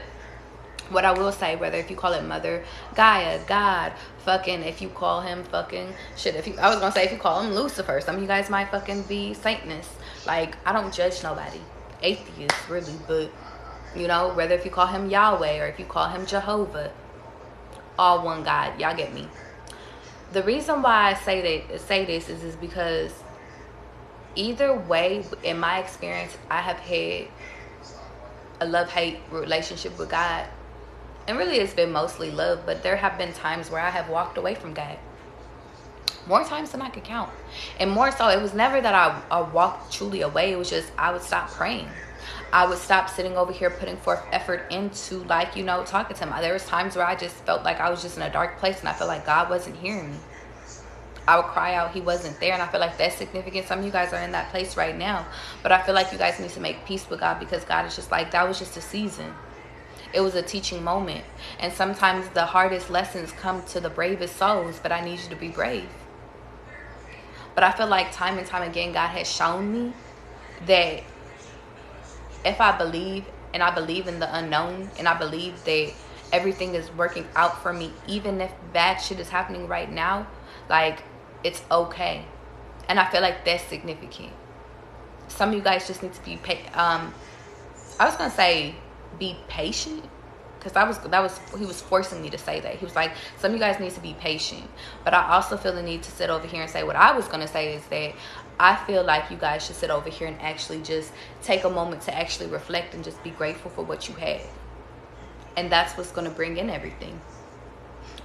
what I will say, whether if you call it Mother Gaia, God, fucking, if you call him fucking shit, I was gonna say if you call him Lucifer, some of you guys might fucking be Satanists. Like, I don't judge nobody, atheists really, but you know, whether if you call him Yahweh or if you call him Jehovah, all one God. Y'all get me? The reason why I say this is because either way, in my experience, I have had a love-hate relationship with God. And really it's been mostly love, but there have been times where I have walked away from God. More times than I could count. And more so, it was never that I walked truly away. It was just I would stop praying. I would stop sitting over here putting forth effort into, like, you know, talking to him. There was times where I just felt like I was just in a dark place and I felt like God wasn't hearing me. I would cry out, he wasn't there, and I feel like that's significant. Some of you guys are in that place right now, but I feel like you guys need to make peace with God, because God is just like, that was just a season. It was a teaching moment, and sometimes the hardest lessons come to the bravest souls, but I need you to be brave. But I feel like time and time again, God has shown me that if I believe, and I believe in the unknown, and I believe that everything is working out for me, even if bad shit is happening right now, like, it's okay. And I feel like that's significant. Some of you guys just need to be I was gonna say be patient, because he was forcing me to say that. He was like, some of you guys need to be patient. But I also feel the need to sit over here and say what I was gonna say, is that I feel like you guys should sit over here and actually just take a moment to actually reflect and just be grateful for what you had. And that's what's gonna bring in everything.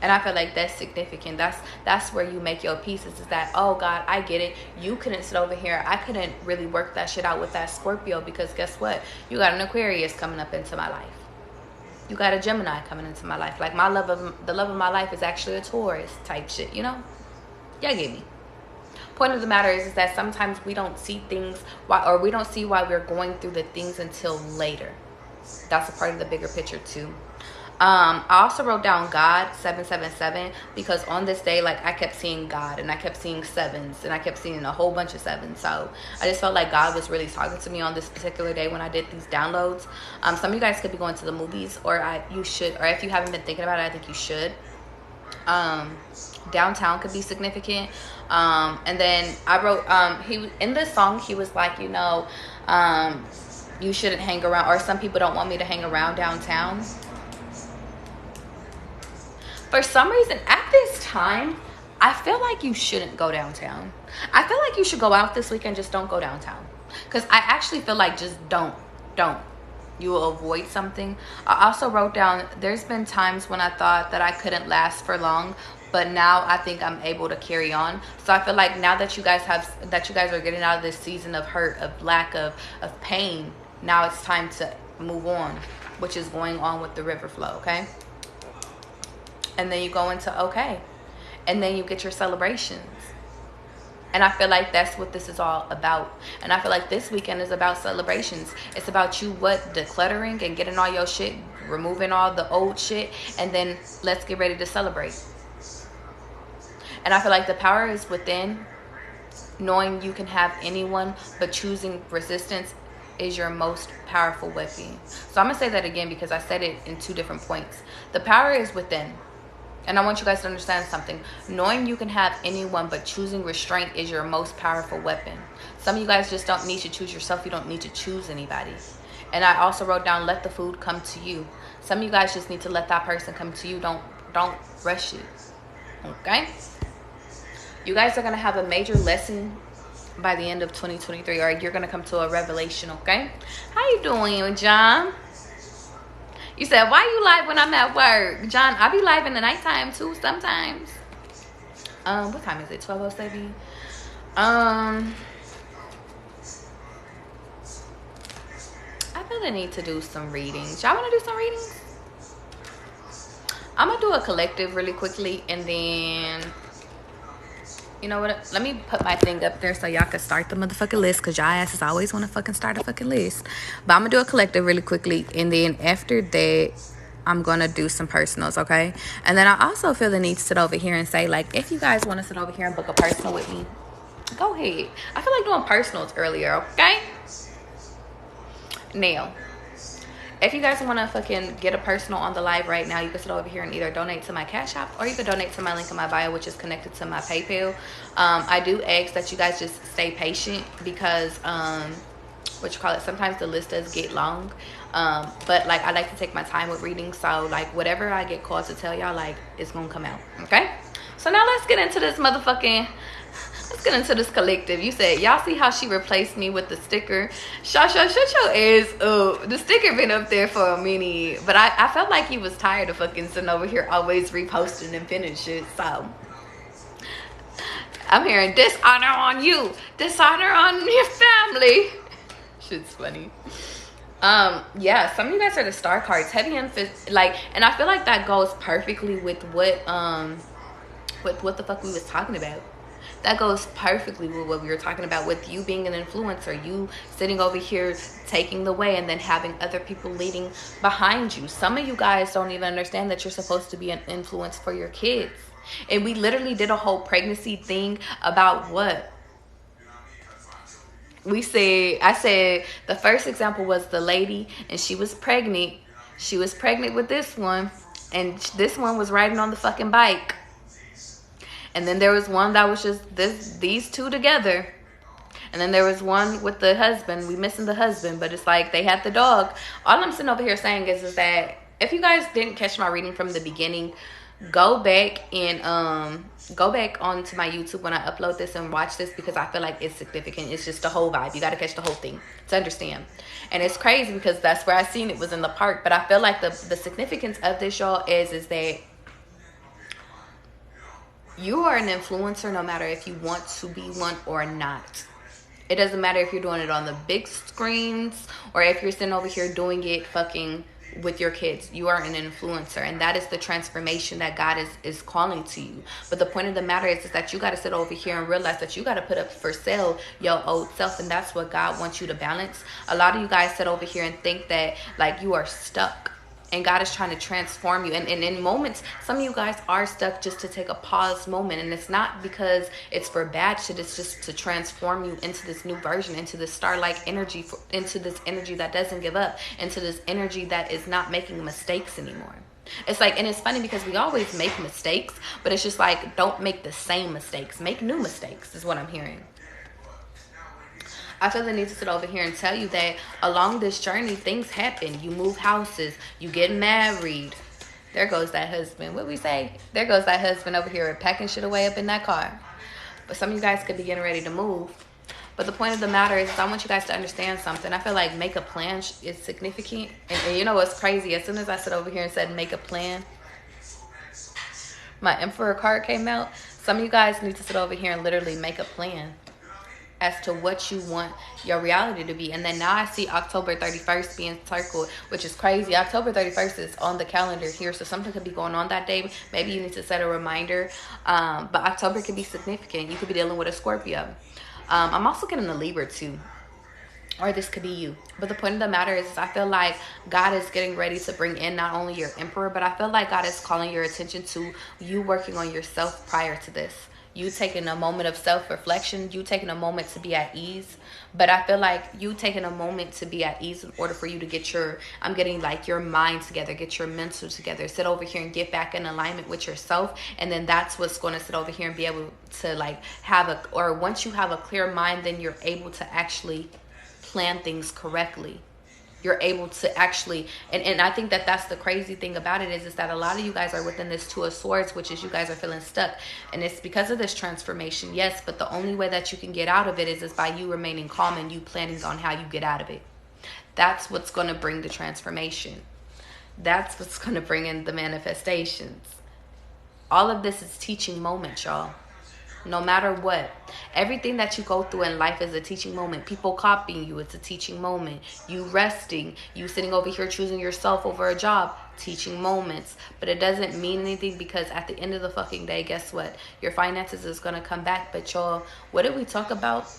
And I feel like that's significant. That's where you make your peace, is that, oh God, I get it. You couldn't sit over here. I couldn't really work that shit out with that Scorpio, because guess what? You got an Aquarius coming up into my life. You got a Gemini coming into my life. Like, the love of my life is actually a Taurus type shit, you know? Y'all get me? Point of the matter is that sometimes we don't see things, or we don't see why we're going through the things until later. That's a part of the bigger picture too. I also wrote down God 777, because on this day, like, I kept seeing God, and I kept seeing sevens, and I kept seeing a whole bunch of sevens. So I just felt like God was really talking to me on this particular day when I did these downloads. Some of you guys could be going to the movies, or you should, or if you haven't been thinking about it, I think you should. Downtown could be significant. And then I wrote, in this song, he was like, you know, you shouldn't hang around, or some people don't want me to hang around downtown. For some reason, at this time, I feel like you shouldn't go downtown. I feel like you should go out this weekend, just don't go downtown. Because I actually feel like just don't. You will avoid something. I also wrote down, there's been times when I thought that I couldn't last for long, but now I think I'm able to carry on. So I feel like now that you guys are getting out of this season of hurt, of lack of pain, now it's time to move on, which is going on with the river flow, okay? And then you go into okay. And then you get your celebrations. And I feel like that's what this is all about. And I feel like this weekend is about celebrations. It's about you, decluttering and getting all your shit, removing all the old shit, and then let's get ready to celebrate. And I feel like the power is within. Knowing you can have anyone, but choosing resistance is your most powerful weapon. So I'm going to say that again, because I said it in 2 different points. The power is within. And I want you guys to understand something. Knowing you can have anyone, but choosing restraint is your most powerful weapon. Some of you guys just don't need to choose yourself. You don't need to choose anybody. And I also wrote down, let the food come to you. Some of you guys just need to let that person come to you. Don't rush it. Okay? You guys are going to have a major lesson by the end of 2023. Or you're going to come to a revelation, okay? How you doing, John? You said, why you live when I'm at work? John, I be live in the nighttime too sometimes. What time is it? 12:07. I feel the need to do some readings. Y'all want to do some readings? I'm going to do a collective really quickly, and then, you know what? Let me put my thing up there so y'all can start the motherfucking list, because y'all asses always want to fucking start a fucking list. But I'm going to do a collective really quickly, and then after that, I'm going to do some personals, okay? And then I also feel the need to sit over here and say, like, if you guys want to sit over here and book a personal with me, go ahead. I feel like doing personals earlier, okay? Now, if you guys want to fucking get a personal on the live right now, you can sit over here and either donate to my Cash App or you can donate to my link in my bio, which is connected to my PayPal. I do ask that you guys just stay patient because sometimes the list does get long. But like I like to take my time with reading, so like whatever I get called to tell y'all, like it's gonna come out. Okay, so now let's get into this let's get into this collective. You said y'all see how she replaced me with the sticker. Shut your ass up. The sticker been up there for a minute, but I felt like he was tired of fucking sitting over here always reposting and pinning shit. So I'm hearing dishonor on you, dishonor on your family. Shit's funny. Yeah, some of you guys are the star cards, heavy emphasis, like, and I feel like that goes perfectly with what the fuck we was talking about. That goes perfectly with what we were talking about, with you being an influencer, you sitting over here taking the way and then having other people leading behind you. Some of you guys don't even understand that you're supposed to be an influence for your kids. And we literally did a whole pregnancy thing about what? I said the first example was the lady and she was pregnant. She was pregnant with this one and this one was riding on the fucking bike. And then there was one that was just these two together. And then there was one with the husband. We missing the husband, but it's like they had the dog. All I'm sitting over here saying is that if you guys didn't catch my reading from the beginning, go back and go back onto my YouTube when I upload this and watch this, because I feel like it's significant. It's just the whole vibe. You got to catch the whole thing to understand. And it's crazy because that's where I seen it was in the park. But I feel like the significance of this, y'all, is that you are an influencer no matter if you want to be one or not. It doesn't matter if you're doing it on the big screens or if you're sitting over here doing it fucking with your kids. You are an influencer, and that is the transformation that God is calling to you. But the point of the matter is that you got to sit over here and realize that you got to put up for sale your old self, and that's what God wants you to balance. A lot of you guys sit over here and think that like you are stuck, and God is trying to transform you. And in moments, some of you guys are stuck just to take a pause moment. And it's not because it's for bad shit. It's just to transform you into this new version, into this star-like energy, into this energy that doesn't give up, into this energy that is not making mistakes anymore. It's like, and it's funny because we always make mistakes, but it's just like, don't make the same mistakes. Make new mistakes is what I'm hearing. I feel the need to sit over here and tell you that along this journey, things happen. You move houses. You get married. There goes that husband. What we say? There goes that husband over here packing shit away up in that car. But some of you guys could be getting ready to move. But the point of the matter is I want you guys to understand something. I feel like make a plan is significant. And you know what's crazy? As soon as I sit over here and said make a plan, my Emperor card came out. Some of you guys need to sit over here and literally make a plan as to what you want your reality to be. And then now I see October 31st being circled, which is crazy. October 31st is on the calendar here, so something could be going on that day. Maybe you need to set a reminder. But October could be significant. You could be dealing with a Scorpio. I'm also getting a Libra too, or this could be you. But the point of the matter is I feel like God is getting ready to bring in not only your Emperor, but I feel like God is calling your attention to you working on yourself prior to this. You taking a moment of self-reflection, you taking a moment to be at ease. But I feel like you taking a moment to be at ease in order for you to get your mind together, get your mental together, sit over here and get back in alignment with yourself. And then that's what's going to sit over here and be able to once you have a clear mind, then you're able to actually plan things correctly. You're able to actually, and I think that that's the crazy thing about it is that a lot of you guys are within this Two of Swords, which is you guys are feeling stuck. And it's because of this transformation, yes, but the only way that you can get out of it is by you remaining calm and you planning on how you get out of it. That's what's going to bring the transformation. That's what's going to bring in the manifestations. All of this is teaching moments, y'all. No matter what, everything that you go through in life is a teaching moment. People copying you, it's a teaching moment. You resting, you sitting over here choosing yourself over a job, teaching moments. But it doesn't mean anything because at the end of the fucking day, guess what? Your finances is going to come back. But y'all, what did we talk about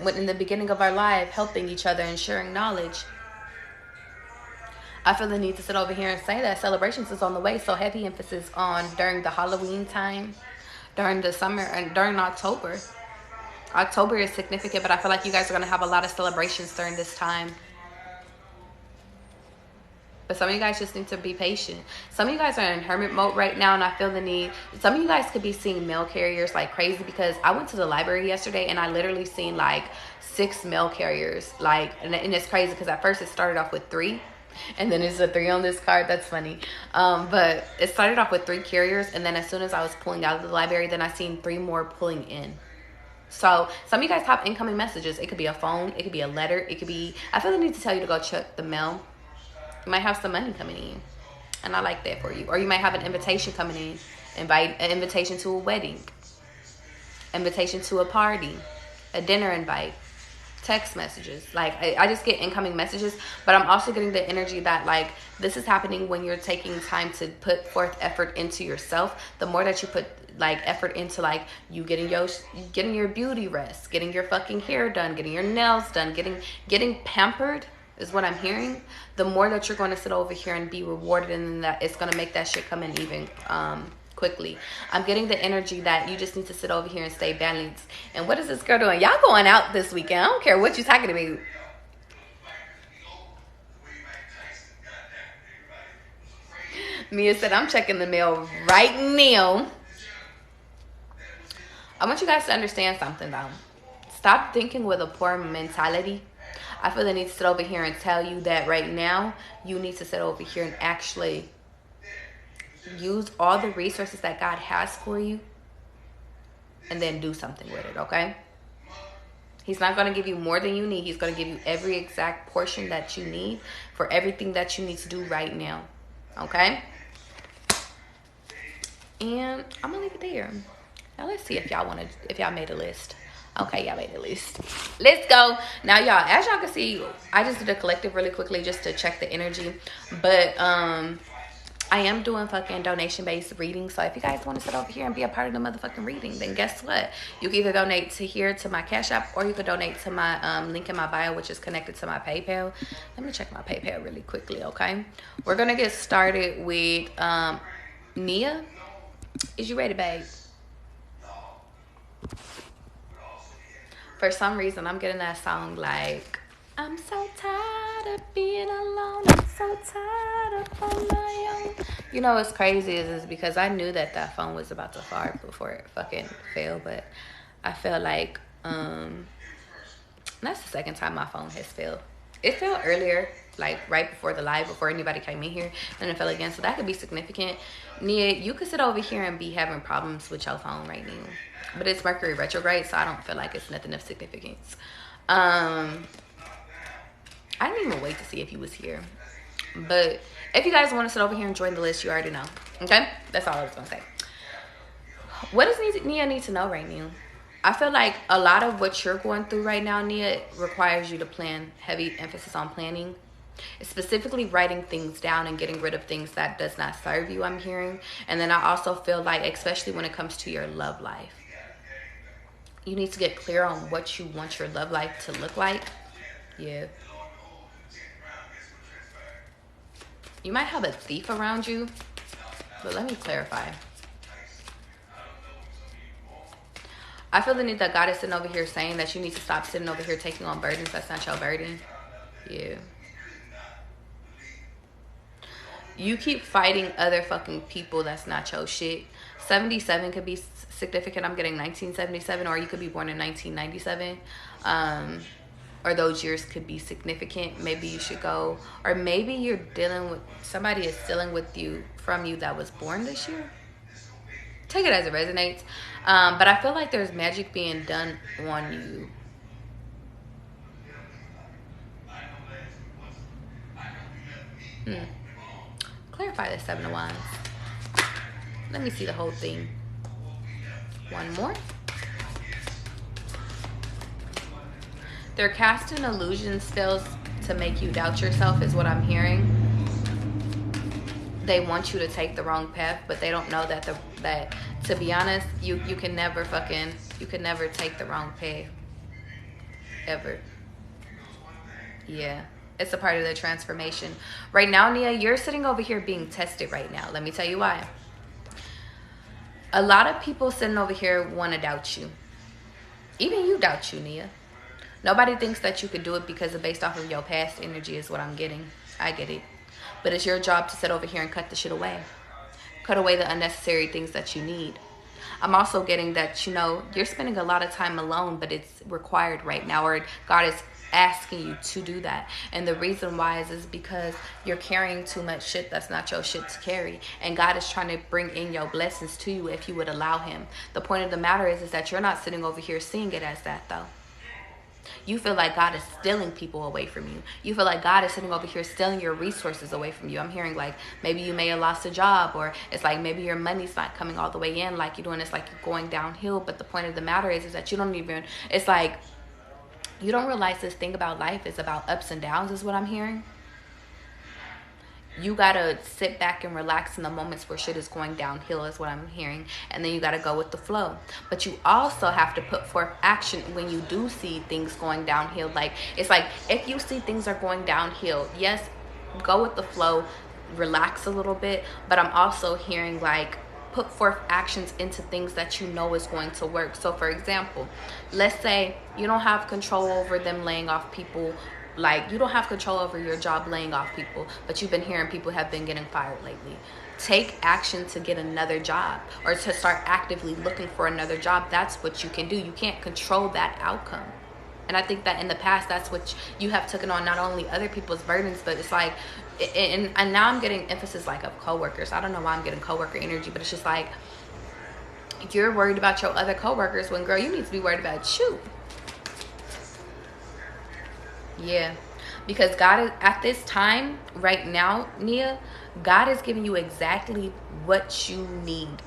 when in the beginning of our life? Helping each other and sharing knowledge. I feel the need to sit over here and say that celebrations is on the way. So heavy emphasis on during the Halloween time, during the summer, and during October. October is significant, but I feel like you guys are going to have a lot of celebrations during this time. But some of you guys just need to be patient. Some of you guys are in hermit mode right now, and I feel the need. Some of you guys could be seeing mail carriers like crazy, because I went to the library yesterday and I literally seen like 6 mail carriers. Like, and it's crazy because at first it started off with 3. And then there's a 3 on this card. That's funny. But it started off with 3 carriers. And then as soon as I was pulling out of the library, then I seen 3 more pulling in. So some of you guys have incoming messages. It could be a phone. It could be a letter. It could be, I feel the need to tell you to go check the mail. You might have some money coming in, and I like that for you. Or you might have an invitation coming in. An invitation to a wedding, invitation to a party, a dinner invite, text messages. Like, I just get incoming messages, but I'm also getting the energy that, like, this is happening when you're taking time to put forth effort into yourself. The more that you put like effort into, like, you getting your beauty rest, getting your fucking hair done, getting your nails done, getting pampered, is what I'm hearing. The more that you're going to sit over here and be rewarded, and that it's going to make that shit come in even quickly. I'm getting the energy that you just need to sit over here and stay balanced. And what is this girl doing? Y'all going out this weekend. I don't care what you're talking about. Mia said, I'm checking the mail right now. I want you guys to understand something, though. Stop thinking with a poor mentality. I feel the need to sit over here and tell you that right now you need to sit over here and actually use all the resources that God has for you, and then do something with it, okay? He's not going to give you more than you need. He's going to give you every exact portion that you need for everything that you need to do right now, okay? And I'm going to leave it there. Now let's see if y'all made a list. Okay, y'all made a list. Let's go. Now, y'all, as y'all can see, I just did a collective really quickly just to check the energy. But I am doing fucking donation-based readings. So if you guys want to sit over here and be a part of the motherfucking reading, then guess what? You can either donate to here, to my Cash App, or you could donate to my link in my bio, which is connected to my PayPal. Let me check my PayPal really quickly, okay? We're going to get started with Nia. Is you ready, babe? For some reason, I'm getting that song like, I'm so tired of being alone. I'm so tired of on my own. You know what's crazy is because I knew that phone was about to fall before it fucking fell. But I feel like that's the second time my phone has failed. It fell earlier, like right before the live, before anybody came in here, and it fell again. So that could be significant. Nia, you could sit over here and be having problems with your phone right now. But it's Mercury retrograde, so I don't feel like it's nothing of significance. I didn't even wait to see if you was here. But if you guys want to sit over here and join the list, you already know. Okay? That's all I was going to say. What does Nia need to know right now? I feel like a lot of what you're going through right now, Nia, requires you to plan. Heavy emphasis on planning. Specifically writing things down and getting rid of things that does not serve you, I'm hearing. And then I also feel like, especially when it comes to your love life, you need to get clear on what you want your love life to look like. Yeah. You might have a thief around you, but let me clarify. I feel the need that God is sitting over here saying that you need to stop sitting over here taking on burdens that's not your burden. Yeah. You keep fighting other fucking people that's not your shit. 77 could be significant. I'm getting 1977, or you could be born in 1997. Or those years could be significant. Maybe you should go, or maybe you're dealing with, somebody is dealing with you from you that was born this year. Take it as it resonates. But I feel like there's magic being done on you. Clarify the 7 of Wands. Let me see the whole thing. One more. They're casting illusion spells to make you doubt yourself, is what I'm hearing. They want you to take the wrong path, but they don't know that to be honest, you can never take the wrong path. Ever. Yeah. It's a part of the transformation. Right now, Nia, you're sitting over here being tested right now. Let me tell you why. A lot of people sitting over here want to doubt you. Even you doubt you, Nia. Nobody thinks that you could do it because of based off of your past energy is what I'm getting. I get it. But it's your job to sit over here and cut the shit away. Cut away the unnecessary things that you need. I'm also getting that, you know, you're spending a lot of time alone, but it's required right now, or God is asking you to do that. And the reason why is because you're carrying too much shit that's not your shit to carry. And God is trying to bring in your blessings to you if you would allow him. The point of the matter is that you're not sitting over here seeing it as that, though. You feel like God is stealing people away from you. You feel like God is sitting over here stealing your resources away from you. I'm hearing like maybe you may have lost a job, or it's like maybe your money's not coming all the way in like you're doing. It's like you're going downhill. But the point of the matter is that you don't even, it's like you don't realize this thing about life is about ups and downs is what I'm hearing. You gotta sit back and relax in the moments where shit is going downhill is what I'm hearing. And then you gotta go with the flow. But you also have to put forth action when you do see things going downhill. Like, it's like, if you see things are going downhill, yes, go with the flow, relax a little bit. But I'm also hearing like, put forth actions into things that you know is going to work. So for example, let's say you don't have control over them laying off people. Like, you don't have control over your job laying off people, but you've been hearing people have been getting fired lately. Take action to get another job, or to start actively looking for another job. That's what you can do. You can't control that outcome. And I think that in the past, that's what you have taken on, not only other people's burdens, but it's like, and now I'm getting emphasis like of coworkers. I don't know why I'm getting coworker energy, but it's just like, you're worried about your other coworkers when, girl, you need to be worried about you. Yeah, because God is at this time right now, Nia, God is giving you exactly what you need,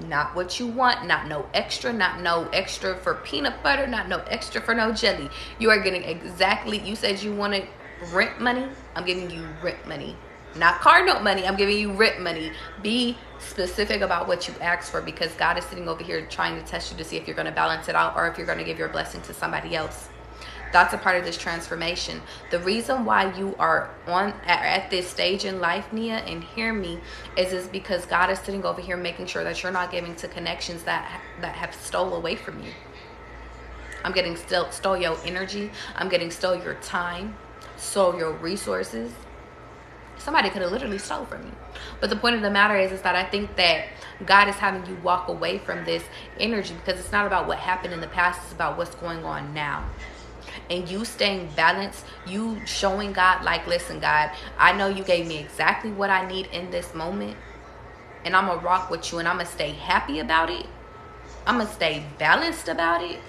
not what you want, not no extra for peanut butter, not no extra for no jelly. You are getting exactly, you said you wanted rent money. I'm giving you rent money, not car note money. I'm giving you rent money. Be specific about what you asked for, because God is sitting over here trying to test you to see if you're going to balance it out, or if you're going to give your blessing to somebody else. That's a part of this transformation. The reason why you are at this stage in life, Nia, and hear me, is because God is sitting over here making sure that you're not giving to connections that have stole away from you. I'm getting stole your energy. I'm getting stole your time, stole your resources. Somebody could have literally stole from you. But the point of the matter is that I think that God is having you walk away from this energy, because it's not about what happened in the past. It's about what's going on now. And you staying balanced, you showing God like, listen, God, I know you gave me exactly what I need in this moment, and I'm gonna rock with you, and I'm gonna stay happy about it. I'm gonna stay balanced about it.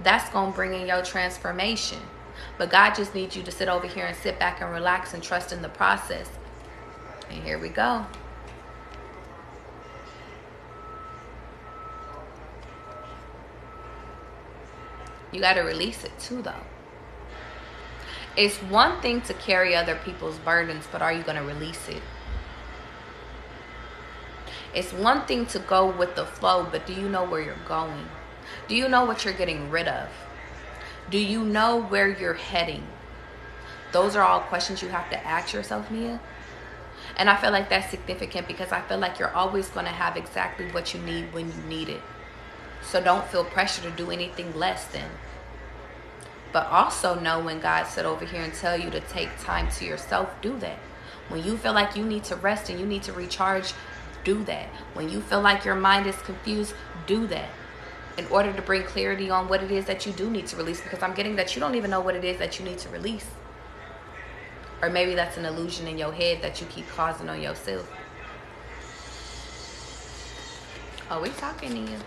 That's gonna bring in your transformation. But God just needs you to sit over here and sit back and relax and trust in the process. And here we go. You got to release it too, though. It's one thing to carry other people's burdens, but are you going to release it? It's one thing to go with the flow, but do you know where you're going? Do you know what you're getting rid of? Do you know where you're heading? Those are all questions you have to ask yourself, Nia. And I feel like that's significant, because I feel like you're always going to have exactly what you need when you need it. So don't feel pressure to do anything less than. But also know when God sit over here and tell you to take time to yourself, do that. When you feel like you need to rest and you need to recharge, do that. When you feel like your mind is confused, do that. In order to bring clarity on what it is that you do need to release. Because I'm getting that you don't even know what it is that you need to release. Or maybe that's an illusion in your head that you keep causing on yourself. Oh, we talking, Nia.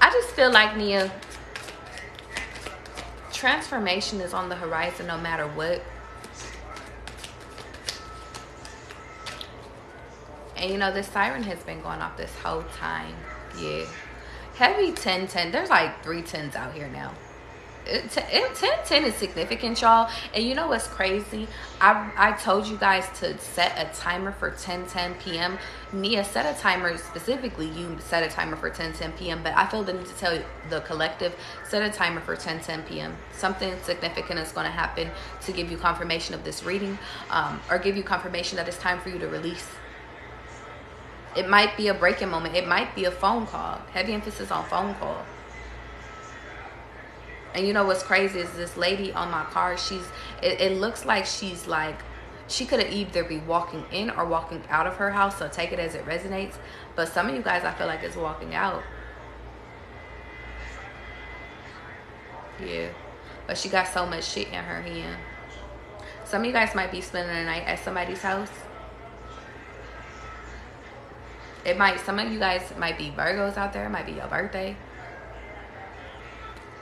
I just feel like, Nia, transformation is on the horizon no matter what. And you know, this siren has been going off this whole time. Yeah. Heavy 10-10. There's like 3 10s out here now. 10-10 is significant, y'all. And you know what's crazy? I told you guys to set a timer for 10-10 p.m. Nia, set a timer. Specifically, you set a timer for 10-10 p.m. But I feel the need to tell the collective, set a timer for 10-10 p.m. Something significant is going to happen to give you confirmation of this reading, or give you confirmation that it's time for you to release. It might be a breaking moment. It might be a phone call. Heavy emphasis on phone call. And you know what's crazy is this lady on my car, it looks like she's like, she could have either be walking in or walking out of her house, so take it as it resonates. But some of you guys, I feel like it's walking out. Yeah. But she got so much shit in her hand. Some of you guys might be spending the night at somebody's house. Some of you guys might be Virgos out there. It might be your birthday.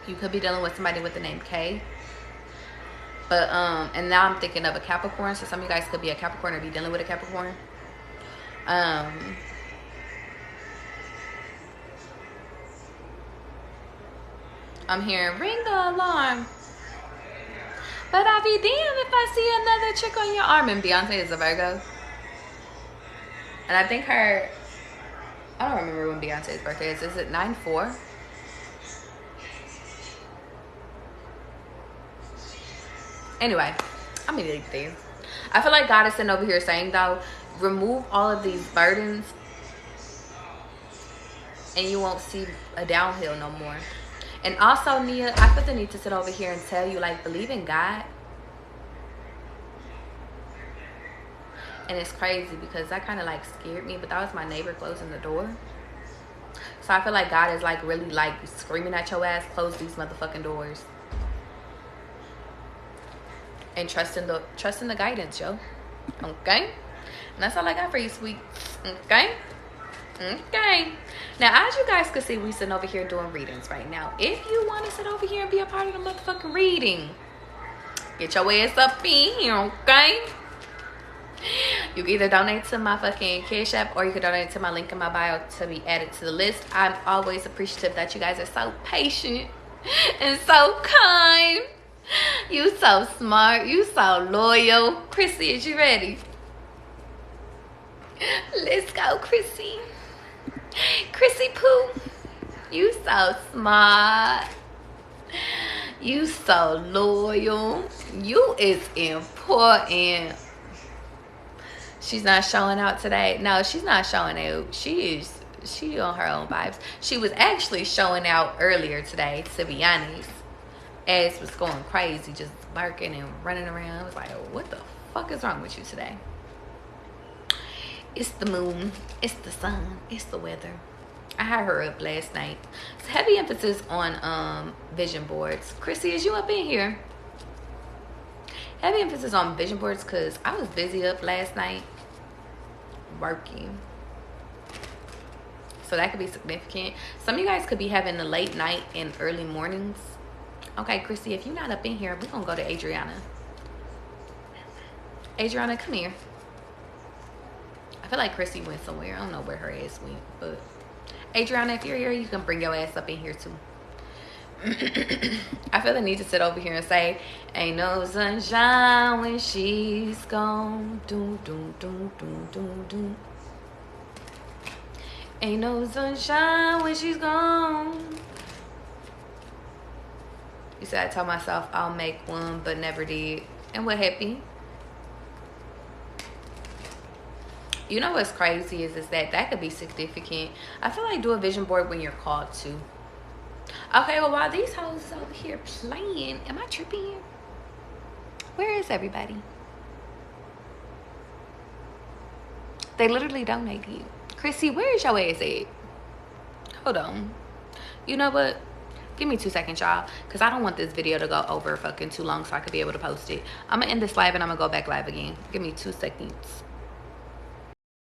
You could be dealing with somebody with the name K. But, and now I'm thinking of a Capricorn. So some of you guys could be a Capricorn or be dealing with a Capricorn. I'm hearing, ring the alarm. But I'll be damned if I see another chick on your arm. And Beyonce is a Virgo. And I think I don't remember when Beyonce's birthday is. Is it 9/4? Anyway, I'm gonna leave these. I feel like God is sitting over here saying, though, remove all of these burdens and you won't see a downhill no more. And also, Nia, I feel the need to sit over here and tell you, like, believe in God. And it's crazy because that kind of like scared me, but that was my neighbor closing the door. So I feel like God is like really like screaming at your ass, close these motherfucking doors. And trusting the guidance, yo. Okay? And that's all I got for you, sweet. Okay? Okay. Now, as you guys can see, we sitting over here doing readings right now. If you want to sit over here and be a part of the motherfucking reading, get your ass up in here, okay? You can either donate to my fucking Cash App or you can donate to my link in my bio to be added to the list. I'm always appreciative that you guys are so patient and so kind. You so smart. You so loyal. Chrissy, is you ready? Let's go, Chrissy. Chrissy Pooh. You so smart. You so loyal. You is important. She's not showing out today. No, she's not showing out. She on her own vibes. She was actually showing out earlier today, to be honest. Ass was going crazy, just barking and running around. I was like, what the fuck is wrong with you today? It's the moon. It's the sun. It's the weather. I had her up last night. It's heavy emphasis on vision boards. Chrissy, is you up in here? Heavy emphasis on vision boards because I was busy up last night working. So that could be significant. Some of you guys could be having the late night and early mornings. Okay, Chrissy, if you're not up in here, we're going to go to Adriana. Adriana, come here. I feel like Chrissy went somewhere. I don't know where her ass went. But Adriana, if you're here, you can bring your ass up in here too. I feel the need to sit over here and say, ain't no sunshine when she's gone. Doom, doom, doom, doom, doom, doom. Ain't no sunshine when she's gone. You said I told myself I'll make one, but never did. And what happened? You know what's crazy is that could be significant. I feel like do a vision board when you're called to. Okay, well, while these hoes is over here playing, am I tripping? Where is everybody? They literally donated. Chrissy, where is your ass at? Hold on. You know what? Give me 2 seconds, y'all, because I don't want this video to go over fucking too long so I could be able to post it. I'm going to end this live and I'm going to go back live again. Give me 2 seconds.